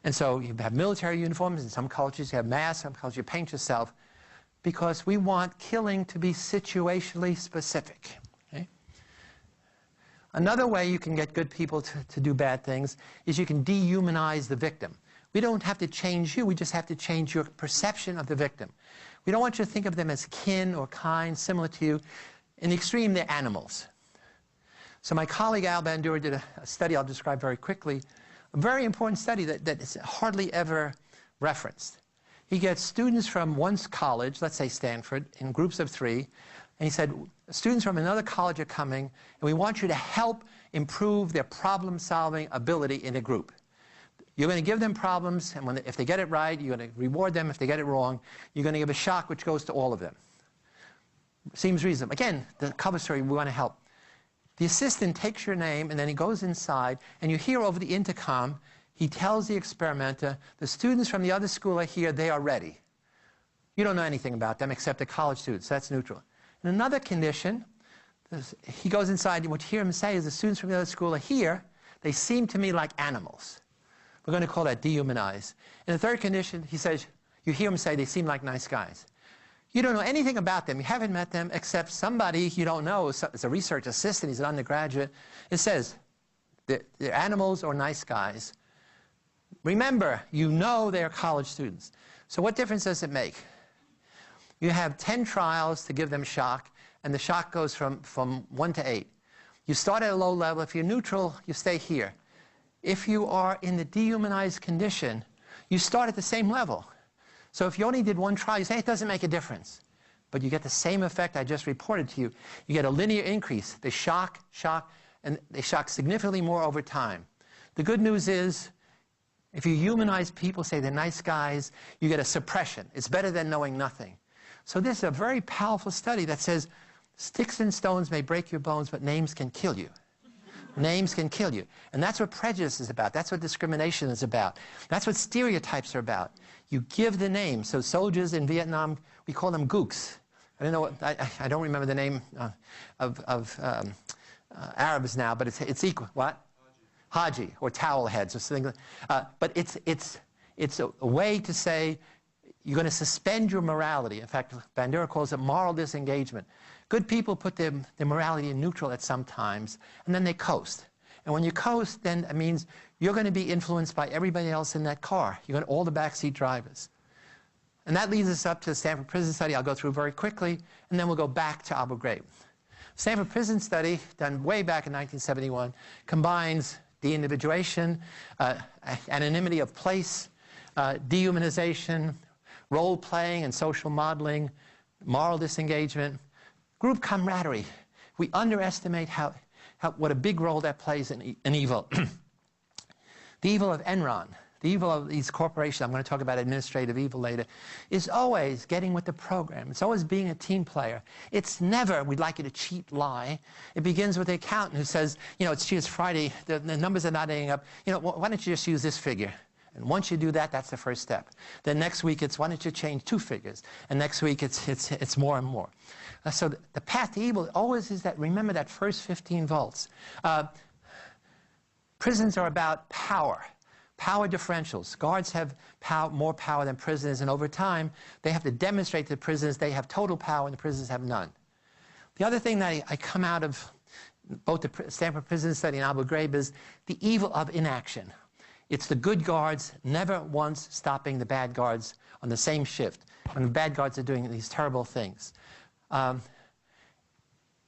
And so you have military uniforms. In some cultures you have masks, some cultures you paint yourself, because we want killing to be situationally specific. Another way you can get good people to do bad things is you can dehumanize the victim. We don't have to change you, we just have to change your perception of the victim. We don't want you to think of them as kin or kind, similar to you. In the extreme, they're animals. So my colleague Al Bandura did a study I'll describe very quickly, a very important study that is hardly ever referenced. He gets students from one college, let's say Stanford, in groups of 3, and he said, students from another college are coming, and we want you to help improve their problem-solving ability in a group. You're going to give them problems, and if they get it right, you're going to reward them. If they get it wrong, you're going to give a shock which goes to all of them. Seems reasonable. Again, the cover story, we want to help. The assistant takes your name, and then he goes inside, and you hear over the intercom, he tells the experimenter, the students from the other school are here, they are ready. You don't know anything about them except the college students, so that's neutral. In another condition, he goes inside, and what you hear him say is the students from the other school are here, they seem to me like animals. We're going to call that dehumanize. In the third condition, he says, you hear him say they seem like nice guys. You don't know anything about them, you haven't met them, except somebody you don't know, it's a research assistant, he's an undergraduate. It says, they're animals or nice guys. Remember, you know they're college students. So what difference does it make? You have 10 trials to give them shock, and the shock goes from 1 to 8. You start at a low level. If you're neutral, you stay here. If you are in the dehumanized condition, you start at the same level. So if you only did one trial, you say it doesn't make a difference. But you get the same effect I just reported to you. You get a linear increase. They shock, and they shock significantly more over time. The good news is, if you humanize people, say they're nice guys, you get a suppression. It's better than knowing nothing. So this is a very powerful study that says, sticks and stones may break your bones, but names can kill you. Names can kill you. And that's what prejudice is about. That's what discrimination is about. That's what stereotypes are about. You give the name. So soldiers in Vietnam, we call them gooks. I don't know what, I don't remember the name of Arabs now, but it's equal. What? Haji, or towel heads, or something. But it's a way to say you're going to suspend your morality. In fact, Bandura calls it moral disengagement. Good people put their morality in neutral at some times, and then they coast. And when you coast, then it means you're going to be influenced by everybody else in that car. You're going to all the backseat drivers. And that leads us up to the Stanford Prison Study. I'll go through very quickly, and then we'll go back to Abu Ghraib. Stanford Prison Study, done way back in 1971, combines de-individuation, anonymity of place, dehumanization, role-playing and social modeling, moral disengagement, group camaraderie. We underestimate what a big role that plays in evil. The evil of Enron, the evil of these corporations, I'm going to talk about administrative evil later, is always getting with the program. It's always being a team player. It's never, we'd like you to cheat, lie. It begins with the accountant who says, you know, it's Friday, the numbers are not adding up. You know, why don't you just use this figure? And once you do that, that's the first step. Then next week, it's why don't you change 2 figures? And next week, it's more and more. So the path to evil always is that, remember that first 15 volts. Prisons are about power. Power differentials. Guards have more power than prisoners, and over time, they have to demonstrate to the prisoners they have total power and the prisoners have none. The other thing that I come out of both the Stanford Prison Study and Abu Ghraib is the evil of inaction. It's the good guards never once stopping the bad guards on the same shift when the bad guards are doing these terrible things. And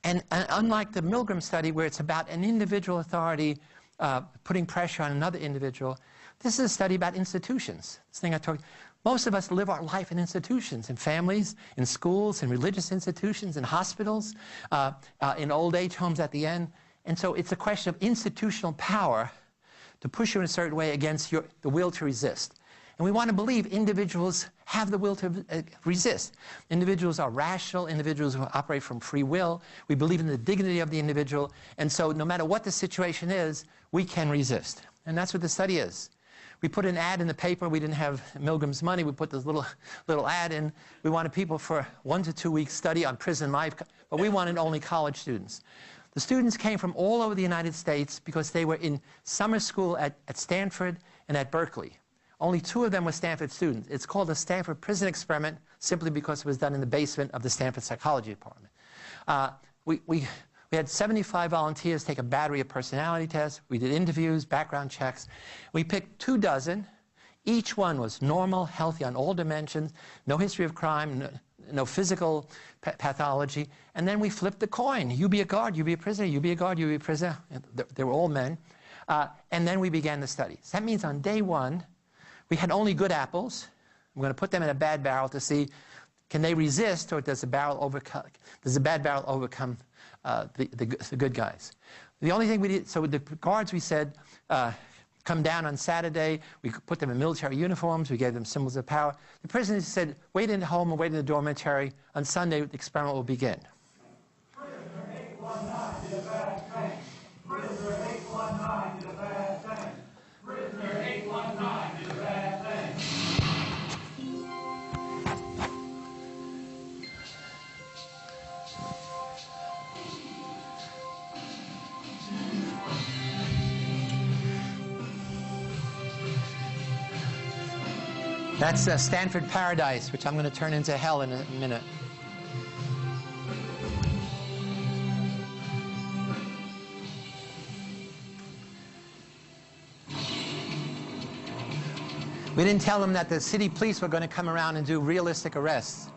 unlike the Milgram study, where it's about an individual authority putting pressure on another individual, this is a study about institutions. This thing I talked. Most of us live our life in institutions, in families, in schools, in religious institutions, in hospitals, in old age homes at the end. And so it's a question of institutional power to push you in a certain way against the will to resist. And we want to believe individuals have the will to resist. Individuals are rational, individuals who operate from free will. We believe in the dignity of the individual. And so no matter what the situation is, we can resist. And that's what the study is. We put an ad in the paper. We didn't have Milgram's money. We put this little ad in. We wanted people for 1 to 2 weeks study on prison life, but we wanted only college students. The students came from all over the United States because they were in summer school at Stanford and at Berkeley. Only 2 of them were Stanford students. It's called the Stanford Prison Experiment simply because it was done in the basement of the Stanford Psychology Department. We had 75 volunteers take a battery of personality tests. We did interviews, background checks. We picked 2 dozen. Each one was normal, healthy on all dimensions, no history of crime, no physical pathology. And then we flipped the coin. You be a guard, you be a prisoner, you be a guard, you be a prisoner. They were all men. And then we began the study. So that means on day 1, we had only good apples. I'm going to put them in a bad barrel to see, can they resist, or does the bad barrel overcome the good guys? The only thing we did, so with the guards we said, come down on Saturday. We put them in military uniforms. We gave them symbols of power. The prisoners said, wait in the home and wait in the dormitory. On Sunday, the experiment will begin.
Prisoner 819 did a bad thing. Prisoner 819 did a bad thing. Prisoner 819 did a bad thing.
That's Stanford Paradise, which I'm going to turn into hell in a minute. We didn't tell them that the city police were going to come around and do realistic arrests.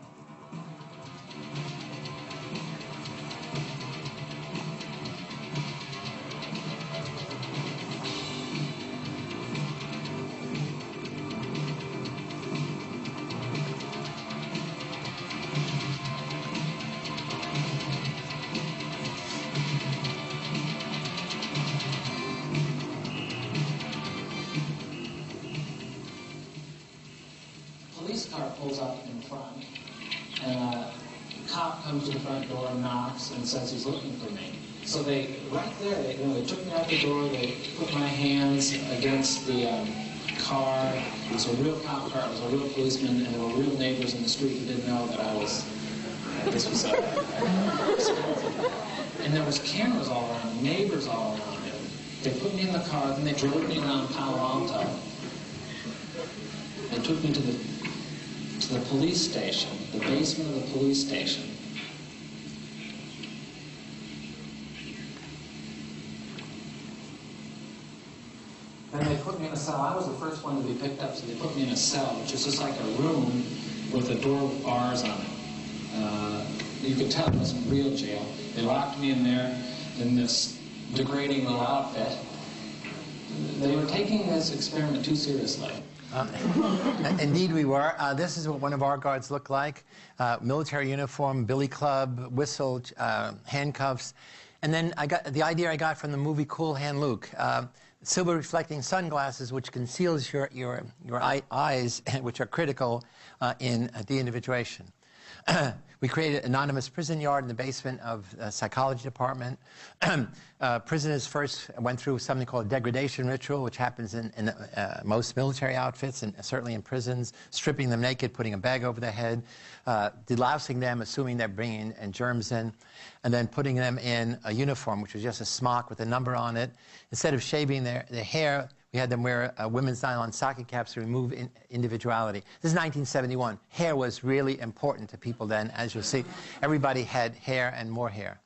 police car pulls up in front, and a cop comes to the front door and knocks and says he's looking for me. So right there, they took me out the door, they put my hands against the car. It was a real cop car, it was a real policeman, and there were real neighbors in the street who didn't know that this was and there was cameras all around, neighbors all around it. They put me in the car, then they drove me around Palo Alto. They took me to the police station, the basement of the police station. Then they put me in a cell. I was the first one to be picked up, so they put me in a cell, which is just like a room with a door with bars on it. You could tell it was a real jail. They locked me in there in this degrading little outfit. They were taking this experiment too seriously.
Indeed we were. This is what one of our guards looked like. Military uniform, billy club, whistle, handcuffs. And then the idea I got from the movie Cool Hand Luke. Silver reflecting sunglasses, which conceals your eyes, which are critical in de-individuation. We created an anonymous prison yard in the basement of the psychology department. Prisoners first went through something called a degradation ritual, which happens in most military outfits and certainly in prisons, stripping them naked, putting a bag over their head, delousing them, assuming they're bringing germs in, and then putting them in a uniform, which was just a smock with a number on it. Instead of shaving their hair, we had them wear women's nylon stocking caps to remove individuality. This is 1971. Hair was really important to people then. As you'll see, everybody had hair and more hair.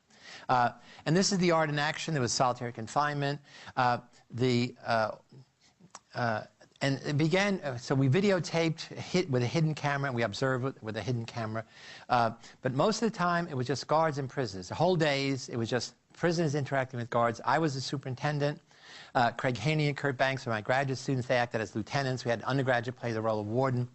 And this is the art in action. There was solitary confinement. And it began, so we videotaped with a hidden camera, and we observed with a hidden camera. But most of the time, it was just guards and prisoners. The whole days, it was just prisoners interacting with guards. I was the superintendent. Craig Haney and Kurt Banks were my graduate students. They acted as lieutenants. We had an undergraduate play the role of warden.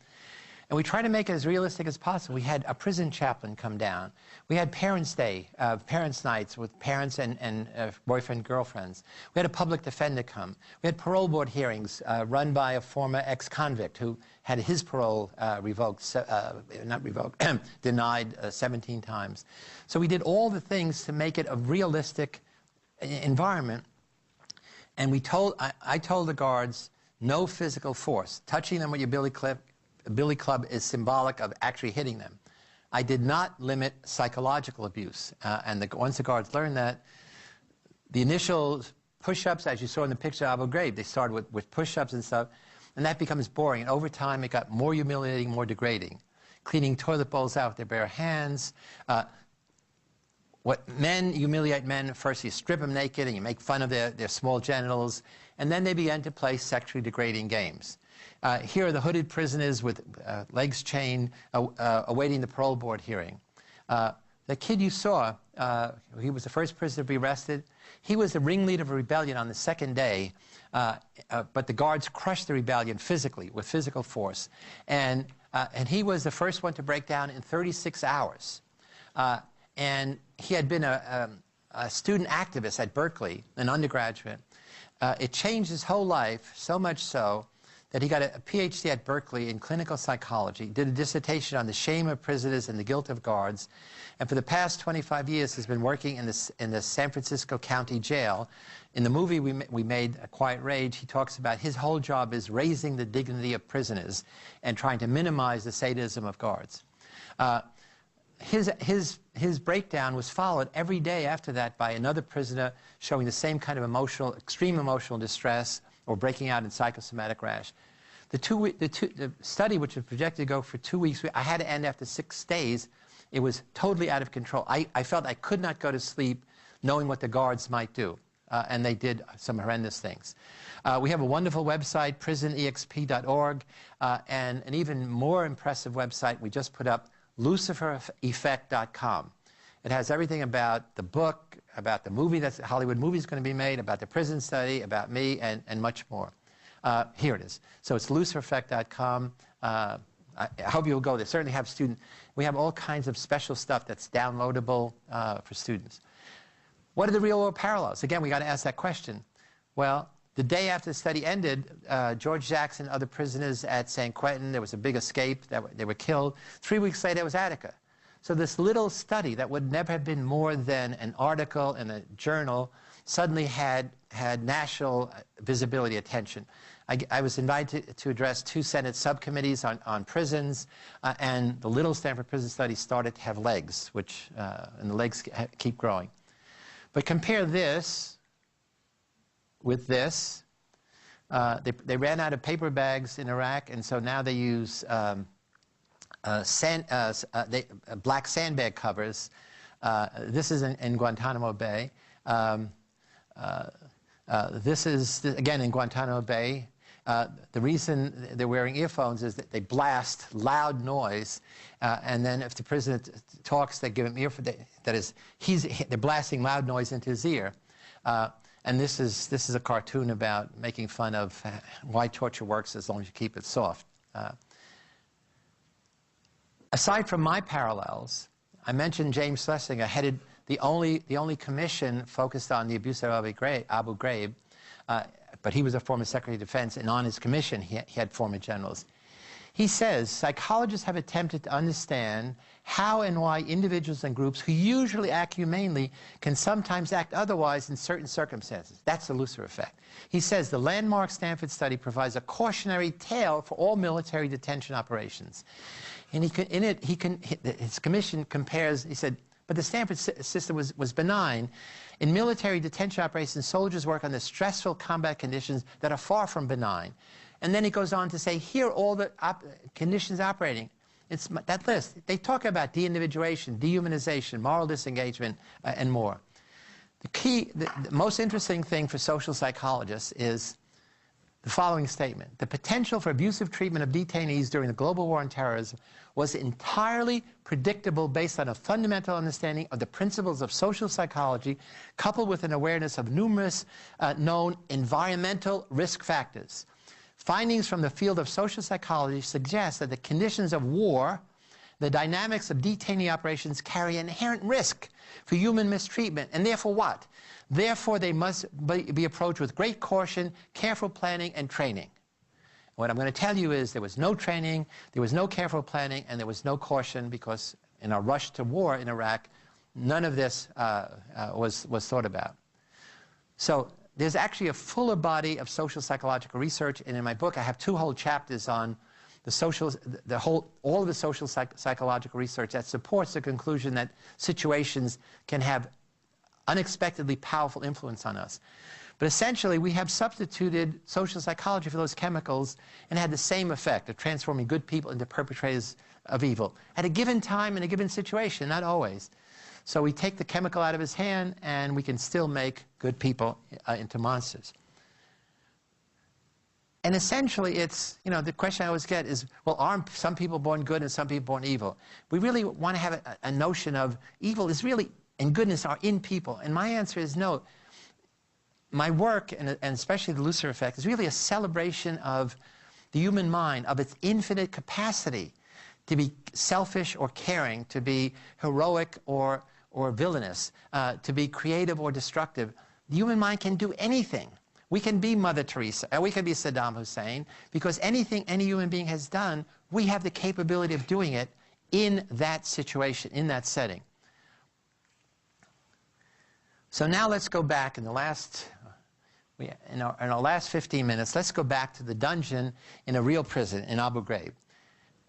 And we tried to make it as realistic as possible. We had a prison chaplain come down. We had Parents' Day, parents' nights with parents and boyfriend, girlfriends. We had a public defender come. We had parole board hearings run by a former ex-convict who had his parole revoked, not revoked, denied 17 times. So we did all the things to make it a realistic environment. And I told the guards, no physical force. Touching them with your billy club is symbolic of actually hitting them. I did not limit psychological abuse. And once the guards learned that, the initial push-ups, as you saw in the picture of Abu Ghraib, they started with push-ups and stuff, and that becomes boring. And over time, it got more humiliating, more degrading. Cleaning toilet bowls out with their bare hands. What men humiliate men, first you strip them naked and you make fun of their small genitals, and then they began to play sexually degrading games. Here are the hooded prisoners with legs chained, awaiting the parole board hearing. The kid you saw, he was the first prisoner to be arrested. He was the ringleader of a rebellion on the second day, but the guards crushed the rebellion physically, with physical force. And he was the first one to break down in 36 hours. And he had been a student activist at Berkeley, an undergraduate. It changed his whole life, so much so that he got a PhD at Berkeley in clinical psychology, did a dissertation on the shame of prisoners and the guilt of guards, and for the past 25 years has been working in the San Francisco County Jail. In the movie we made, A Quiet Rage, he talks about his whole job is raising the dignity of prisoners and trying to minimize the sadism of guards. His breakdown was followed every day after that by another prisoner showing the same kind of extreme emotional distress or breaking out in psychosomatic rash. The study, which was projected to go for 2 weeks, I had to end after 6 days. It was totally out of control. I felt I could not go to sleep knowing what the guards might do, and they did some horrendous things. We have a wonderful website, prisonexp.org, and an even more impressive website we just put up, lucifereffect.com. It has everything about the book, about the movie, that's Hollywood movie is going to be made, about the prison study, about me, and much more. Here it is. So it's lucifereffect.com. I hope you'll go there. Certainly have we have all kinds of special stuff that's downloadable for students. What are the real world parallels? Again, we got to ask that question. Well, The day after the study ended, George Jackson and other prisoners at San Quentin, there was a big escape, they were killed. 3 weeks later, it was Attica. So this little study that would never have been more than an article in a journal suddenly had national visibility, attention. I was invited to address 2 Senate subcommittees on prisons, and the little Stanford Prison Study started to have legs, and the legs keep growing. But compare this with this. They ran out of paper bags in Iraq, and so now they use black sandbag covers. This is in Guantanamo Bay. This is, again, in Guantanamo Bay. The reason they're wearing earphones is that they blast loud noise, and then if the prisoner talks, they give him earphones. That is, they're blasting loud noise into his ear. And this is a cartoon about making fun of why torture works as long as you keep it soft. Aside from my parallels, I mentioned James Schlesinger headed the only commission focused on the abuse of Abu Ghraib, but he was a former Secretary of Defense, and on his commission he had former generals. He says, psychologists have attempted to understand how and why individuals and groups who usually act humanely can sometimes act otherwise in certain circumstances. That's the Lucifer effect. He says the landmark Stanford study provides a cautionary tale for all military detention operations. And his commission compares, he said, but the Stanford system was benign. In military detention operations, soldiers work under stressful combat conditions that are far from benign. And then he goes on to say, here are all the conditions operating. It's that list. They talk about de-individuation, dehumanization, moral disengagement, and more. The most interesting thing for social psychologists is the following statement. The potential for abusive treatment of detainees during the global war on terrorism was entirely predictable based on a fundamental understanding of the principles of social psychology, coupled with an awareness of numerous known environmental risk factors. Findings from the field of social psychology suggest that the conditions of war, the dynamics of detainee operations carry inherent risk for human mistreatment, and therefore what? Therefore, they must be approached with great caution, careful planning, and training. What I'm going to tell you is there was no training, there was no careful planning, and there was no caution, because in our rush to war in Iraq, none of this was thought about. So there's actually a fuller body of social psychological research, and in my book I have 2 whole chapters on all of the social psychological research that supports the conclusion that situations can have unexpectedly powerful influence on us. But essentially, we have substituted social psychology for those chemicals and had the same effect of transforming good people into perpetrators of evil at a given time in a given situation, not always. So we take the chemical out of his hand, and we can still make good people into monsters. And essentially, it's, the question I always get is, well, aren't some people born good and some people born evil? We really want to have a notion of evil is really, and goodness are in people. And my answer is no. My work, and especially the Lucifer effect, is really a celebration of the human mind, of its infinite capacity to be selfish or caring, to be heroic or villainous, to be creative or destructive. The human mind can do anything. We can be Mother Teresa, or we can be Saddam Hussein, because anything any human being has done, we have the capability of doing it in that situation, in that setting. So now let's go back in our last 15 minutes, let's go back to the dungeon in a real prison in Abu Ghraib.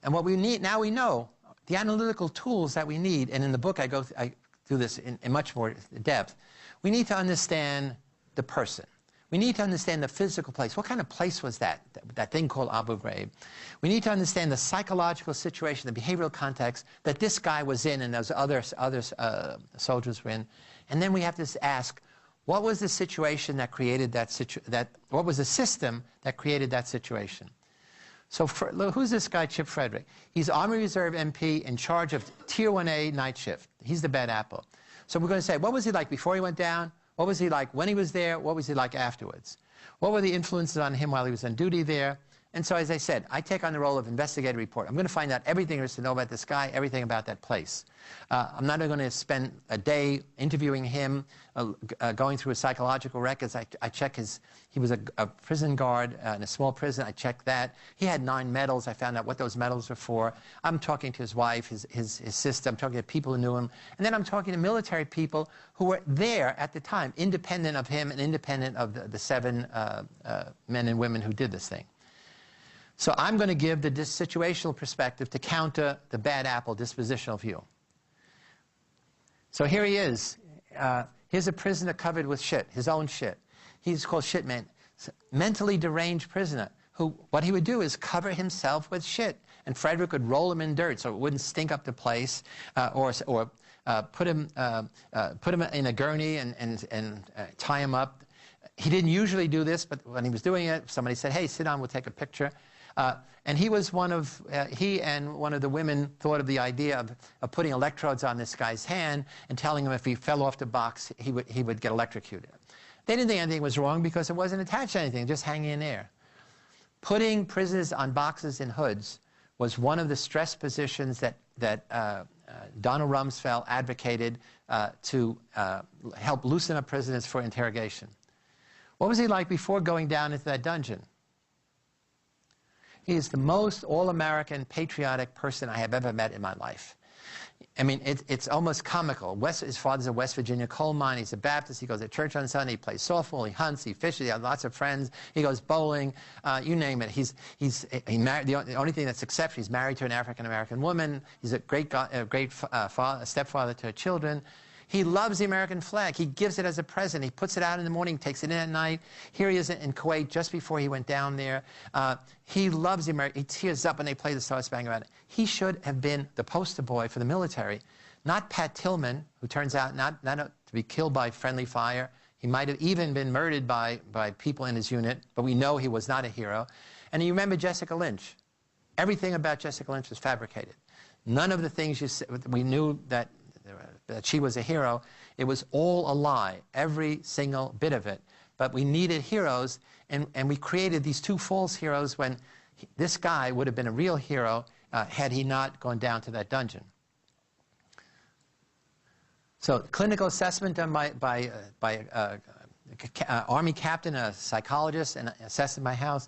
And what we need, now we know the analytical tools that we need, and in the book I do this in much more depth. We need to understand the person. We need to understand the physical place. What kind of place was that thing called Abu Ghraib? We need to understand the psychological situation, the behavioral context that this guy was in and those other soldiers were in. And then we have to ask, what was the situation that created what was the system that created that situation? So who's this guy, Chip Frederick? He's Army Reserve MP in charge of Tier 1A night shift. He's the bad apple. So we're going to say, what was he like before he went down? What was he like when he was there? What was he like afterwards? What were the influences on him while he was on duty there? And so, as I said, I take on the role of investigative reporter. I'm going to find out everything there is to know about this guy, everything about that place. I'm not going to spend a day interviewing him, going through his psychological records. I check he was a prison guard in a small prison. I checked that. He had 9 medals. I found out what those medals were for. I'm talking to his wife, his sister. I'm talking to people who knew him. And then I'm talking to military people who were there at the time, independent of him and independent of the 7 men and women who did this thing. So I'm going to give the situational perspective to counter the bad apple dispositional view. So here he is. Here's a prisoner covered with shit, his own shit. He's called Shit Man. Mentally deranged prisoner who, what he would do is cover himself with shit. And Frederick would roll him in dirt so it wouldn't stink up the place, or put him in a gurney and tie him up. He didn't usually do this, but when he was doing it, somebody said, hey, sit down, we'll take a picture. And he was he and one of the women thought of the idea of putting electrodes on this guy's hand and telling him if he fell off the box, he would get electrocuted. They didn't think anything was wrong because it wasn't attached to anything, just hanging in there. Putting prisoners on boxes and hoods was one of the stress positions that Donald Rumsfeld advocated to help loosen up prisoners for interrogation. What was he like before going down into that dungeon? He is the most all-American, patriotic person I have ever met in my life. I mean, it's almost comical. His father's a West Virginia coal mine. He's a Baptist. He goes to church on Sunday. He plays softball. He hunts. He fishes. He has lots of friends. He goes bowling. You name it. He married. The only thing that's exceptional, he's married to an African-American woman. He's a great stepfather to her children. He loves the American flag. He gives it as a present. He puts it out in the morning, takes it in at night. Here he is in Kuwait just before he went down there. He loves the American. He tears up when they play the Star Spangled Banner. He should have been the poster boy for the military, not Pat Tillman, who turns out not to be killed by friendly fire. He might have even been murdered by people in his unit, but we know he was not a hero. And you remember Jessica Lynch. Everything about Jessica Lynch was fabricated. None of the things we knew that she was a hero, it was all a lie, every single bit of it. But we needed heroes, and we created these 2 false heroes when this guy would have been a real hero had he not gone down to that dungeon. So clinical assessment done by Army captain, a psychologist, and assessed in my house.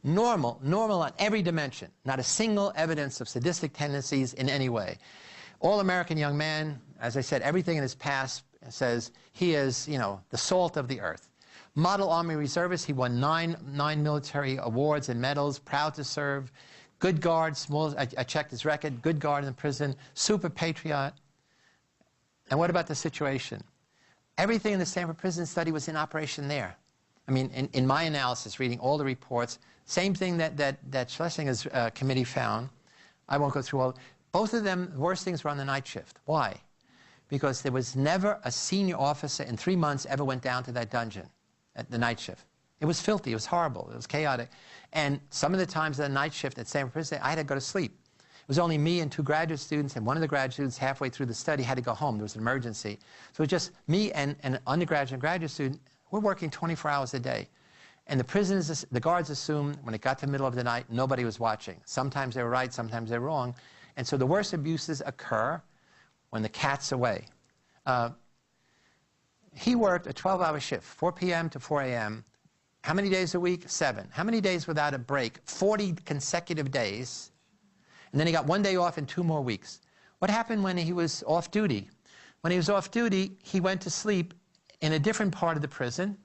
Normal on every dimension. Not a single evidence of sadistic tendencies in any way. All-American young man, as I said, everything in his past says he is, the salt of the earth. Model Army reservist, he won nine military awards and medals, proud to serve. Good guard, I checked his record, good guard in the prison, super patriot. And what about the situation? Everything in the Stanford Prison Study was in operation there. I mean, in my analysis, reading all the reports, same thing that Schlesinger's committee found. I won't go through all. Both of them, the worst things were on the night shift. Why? Because there was never a senior officer in 3 months ever went down to that dungeon at the night shift. It was filthy. It was horrible. It was chaotic. And some of the times at the night shift at Stanford Prison, I had to go to sleep. It was only me and 2 graduate students, and one of the graduate students halfway through the study had to go home. There was an emergency. So it was just me and an undergraduate and graduate student. We're working 24 hours a day. And the guards assumed when it got to the middle of the night, nobody was watching. Sometimes they were right, sometimes they were wrong. And so the worst abuses occur when the cat's away. He worked a 12-hour shift, 4 p.m. to 4 a.m. How many days a week? 7. How many days without a break? 40 consecutive days. And then he got 1 day off in 2 more weeks. What happened when he was off duty? When he was off duty, he went to sleep in a different part of the prison.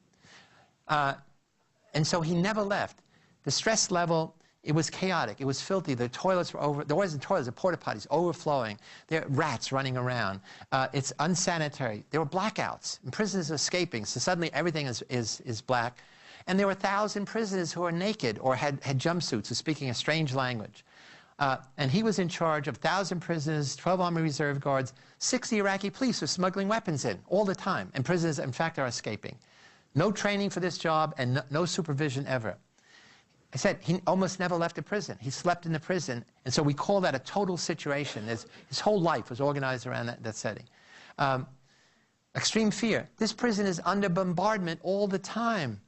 And so he never left. The stress level, it was chaotic. It was filthy. The toilets were there wasn't toilets, the porta potties overflowing. There were rats running around. It's unsanitary. There were blackouts. And prisoners escaping. So suddenly everything is black. And there were 1,000 prisoners who were naked or had jumpsuits or speaking a strange language. And he was in charge of 1,000 prisoners, 12 Army Reserve Guards, 60 Iraqi police were smuggling weapons in all the time. And prisoners, in fact, are escaping. No training for this job and no supervision ever. I said he almost never left the prison. He slept in the prison. And so we call that a total situation. His whole life was organized around that setting. Extreme fear. This prison is under bombardment all the time.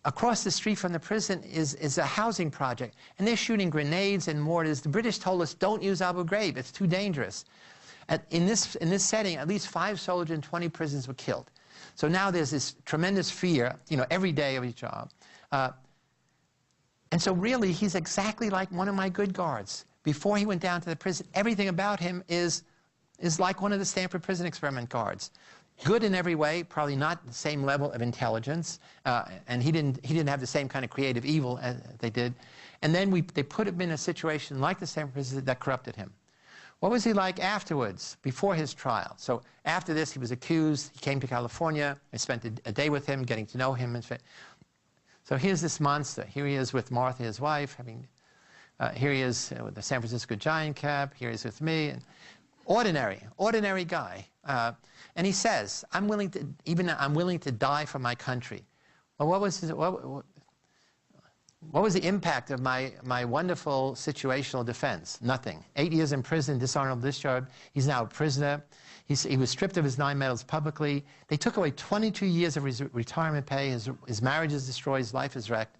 across the street from the prison is a housing project, and they're shooting grenades and mortars. The British told us, don't use Abu Ghraib, it's too dangerous. In this setting, at least 5 soldiers in 20 prisons were killed. So now there's this tremendous fear, you know, every day of his job. And so really, he's exactly like one of my good guards. Before he went down to the prison, everything about him is like one of the Stanford Prison Experiment guards. Good in every way, probably not the same level of intelligence, and he didn't have the same kind of creative evil as they did. And then they put him in a situation like the Stanford Prison that corrupted him. What was he like afterwards, before his trial? So after this, he was accused. He came to California. I spent a day with him, getting to know him. So here's this monster. Here he is with Martha, his wife. Here he is with the San Francisco Giant cap. Here he is with me. And ordinary guy. And he says, I'm willing to die for my country. Well, what was the impact of my wonderful situational defense? Nothing. 8 years in prison, dishonorable discharge. He's now a prisoner. He was stripped of his 9 medals publicly. They took away 22 years of his retirement pay. His marriage is destroyed. His life is wrecked.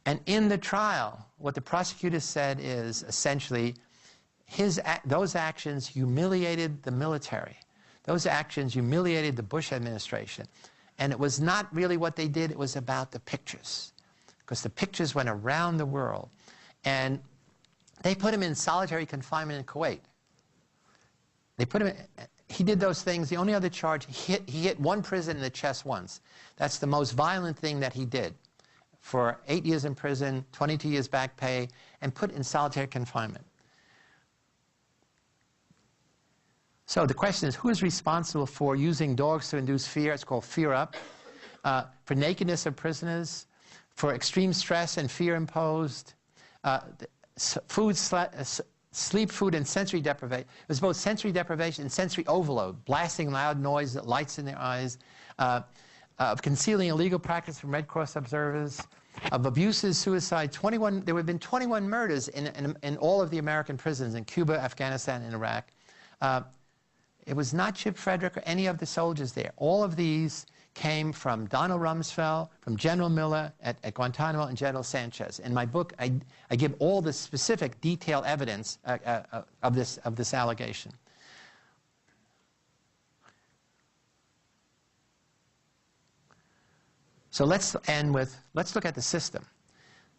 And in the trial, what the prosecutor said is essentially, those actions humiliated the military. Those actions humiliated the Bush administration. And it was not really what they did. It was about the pictures. Because the pictures went around the world. And they put him in solitary confinement in Kuwait. He did those things. The only other charge, he hit one prison in the chest once. That's the most violent thing that he did. For 8 years in prison, 22 years back pay, and put in solitary confinement. So the question is, who is responsible for using dogs to induce fear? It's called fear up. For nakedness of prisoners, for extreme stress and fear imposed, sleep, food, and sensory deprivation. It was both sensory deprivation and sensory overload, blasting loud noise, lights in their eyes, of concealing illegal practice from Red Cross observers, of abuses, suicide. There have been 21 murders in all of the American prisons in Cuba, Afghanistan, and Iraq. It was not Chip Frederick or any of the soldiers there. All of these came from Donald Rumsfeld, from General Miller at Guantanamo, and General Sanchez. In my book, I give all the specific detailed evidence of this allegation. So let's look at the system.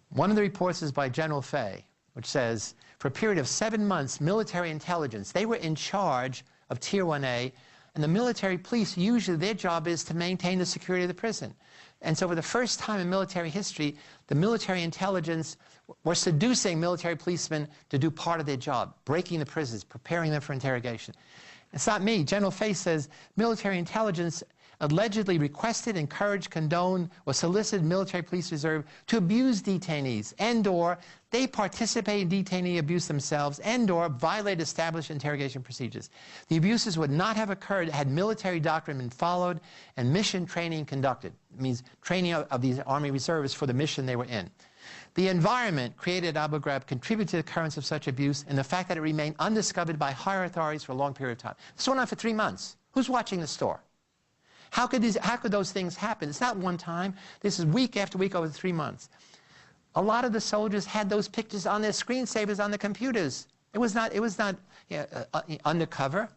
One of the reports is by General Fay, which says, for a period of 7 months, military intelligence, they were in charge of Tier 1A, and the military police, usually their job is to maintain the security of the prison. And so for the first time in military history, the military intelligence were seducing military policemen to do part of their job, breaking the prisons, preparing them for interrogation. It's not me. General Fay says military intelligence allegedly requested, encouraged, condoned, or solicited military police reserve to abuse detainees, and/or they participate in detainee abuse themselves, and/or violate established interrogation procedures. The abuses would not have occurred had military doctrine been followed and mission training conducted. It means training of these Army reservists for the mission they were in. The environment created at Abu Ghraib contributed to the occurrence of such abuse, and the fact that it remained undiscovered by higher authorities for a long period of time. This went on for 3 months. Who's watching the store? How could those things happen? It's not one time. This is week after week over 3 months. A lot of the soldiers had those pictures on their screensavers on the computers. It was not undercover.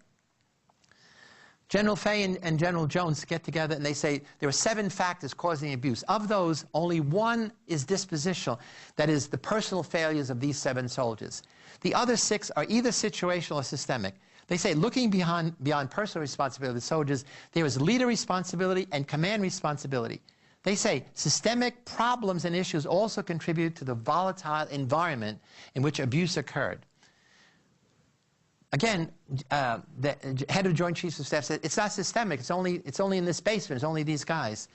General Fay and General Jones get together and they say there are 7 factors causing abuse. Of those, only one is dispositional. That is, the personal failures of these 7 soldiers. The other 6 are either situational or systemic. They say, looking beyond personal responsibility of the soldiers, there is leader responsibility and command responsibility. They say systemic problems and issues also contribute to the volatile environment in which abuse occurred. Again, the head of Joint Chiefs of Staff said, it's not systemic, it's only in this basement, it's only these guys.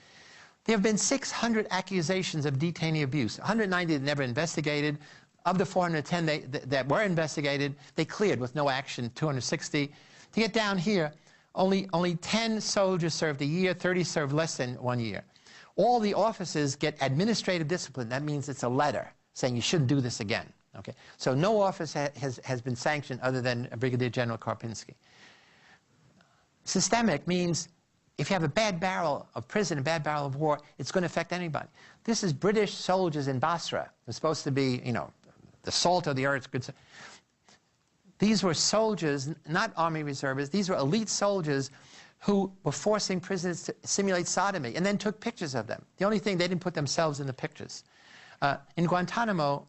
There have been 600 accusations of detainee abuse, 190 that never investigated. Of the 410 that were investigated, they cleared with no action, 260. To get down here, only 10 soldiers served a year, 30 served less than 1 year. All the officers get administrative discipline. That means it's a letter saying you shouldn't do this again. Okay? So no officer has been sanctioned other than Brigadier General Karpinski. Systemic means if you have a bad barrel of prison, a bad barrel of war, it's going to affect anybody. This is British soldiers in Basra. They're supposed to be, you know, the salt of the earth. These were soldiers, not army reservists. These were elite soldiers who were forcing prisoners to simulate sodomy and then took pictures of them. The only thing, they didn't put themselves in the pictures. In Guantanamo,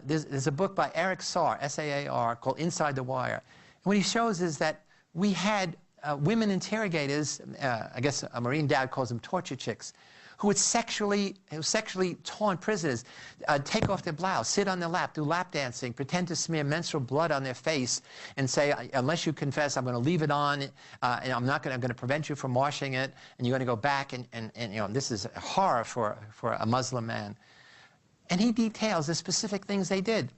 there's a book by Eric Saar, S-A-A-R, called Inside the Wire. And what he shows is that we had women interrogators, I guess a Marine dad calls them torture chicks, who would sexually taunt prisoners, take off their blouse, sit on their lap, do lap dancing, pretend to smear menstrual blood on their face, and say, unless you confess, I'm going to leave it on, and I'm going to prevent you from washing it, and you're going to go back, and you know, this is a horror for a Muslim man. And he details the specific things they did.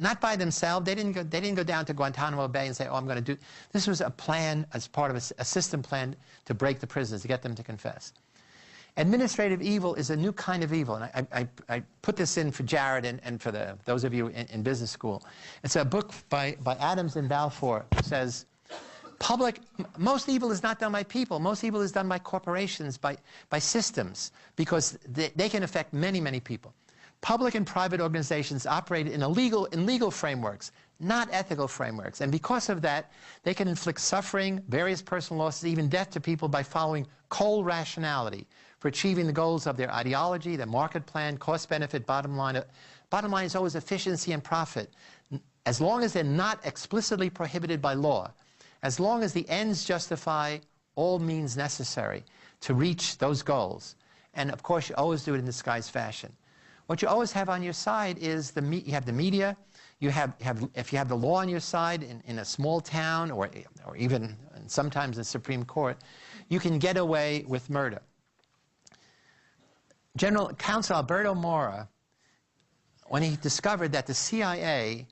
Not by themselves. They didn't go down to Guantanamo Bay and say, oh, I'm going to do... This was a plan, as part of a system plan to break the prisoners, to get them to confess. Administrative evil is a new kind of evil. And I put this in for Jared and for those of you in business school. It's a book by Adams and Balfour. It says, most evil is not done by people. Most evil is done by corporations, by systems, because they can affect many, many people. Public and private organizations operate in legal frameworks, not ethical frameworks. And because of that, they can inflict suffering, various personal losses, even death to people by following cold rationality for achieving the goals of their ideology, their market plan, cost benefit, bottom line. Bottom line is always efficiency and profit. As long as they're not explicitly prohibited by law, as long as the ends justify all means necessary to reach those goals. And of course, you always do it in disguised fashion. What you always have on your side is you have the media, if you have the law on your side in a small town or even sometimes the Supreme Court, you can get away with murder. General Counsel Alberto Mora, when he discovered that the CIA,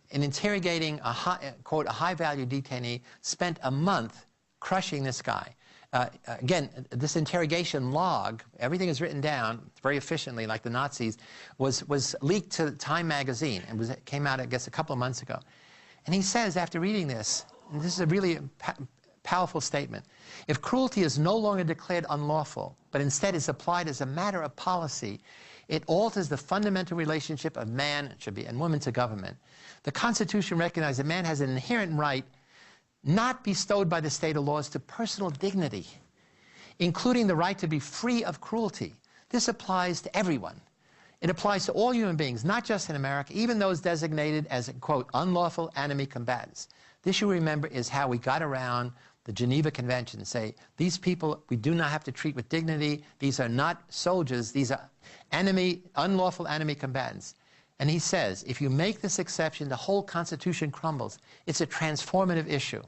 in interrogating a high-value detainee, spent a month crushing this guy. Again, this interrogation log, everything is written down very efficiently, like the Nazis, was leaked to Time magazine and came out, I guess, a couple of months ago. And he says, after reading this, and this is a really powerful statement, if cruelty is no longer declared unlawful, but instead is applied as a matter of policy, it alters the fundamental relationship of man, and woman to government. The Constitution recognizes that man has an inherent right not bestowed by the state of laws to personal dignity, including the right to be free of cruelty. This applies to everyone. It applies to all human beings, not just in America, even those designated as, quote, unlawful enemy combatants. This, you remember, is how we got around the Geneva Convention. Say, these people we do not have to treat with dignity. These are not soldiers. These are unlawful enemy combatants. And he says, if you make this exception, the whole Constitution crumbles. It's a transformative issue.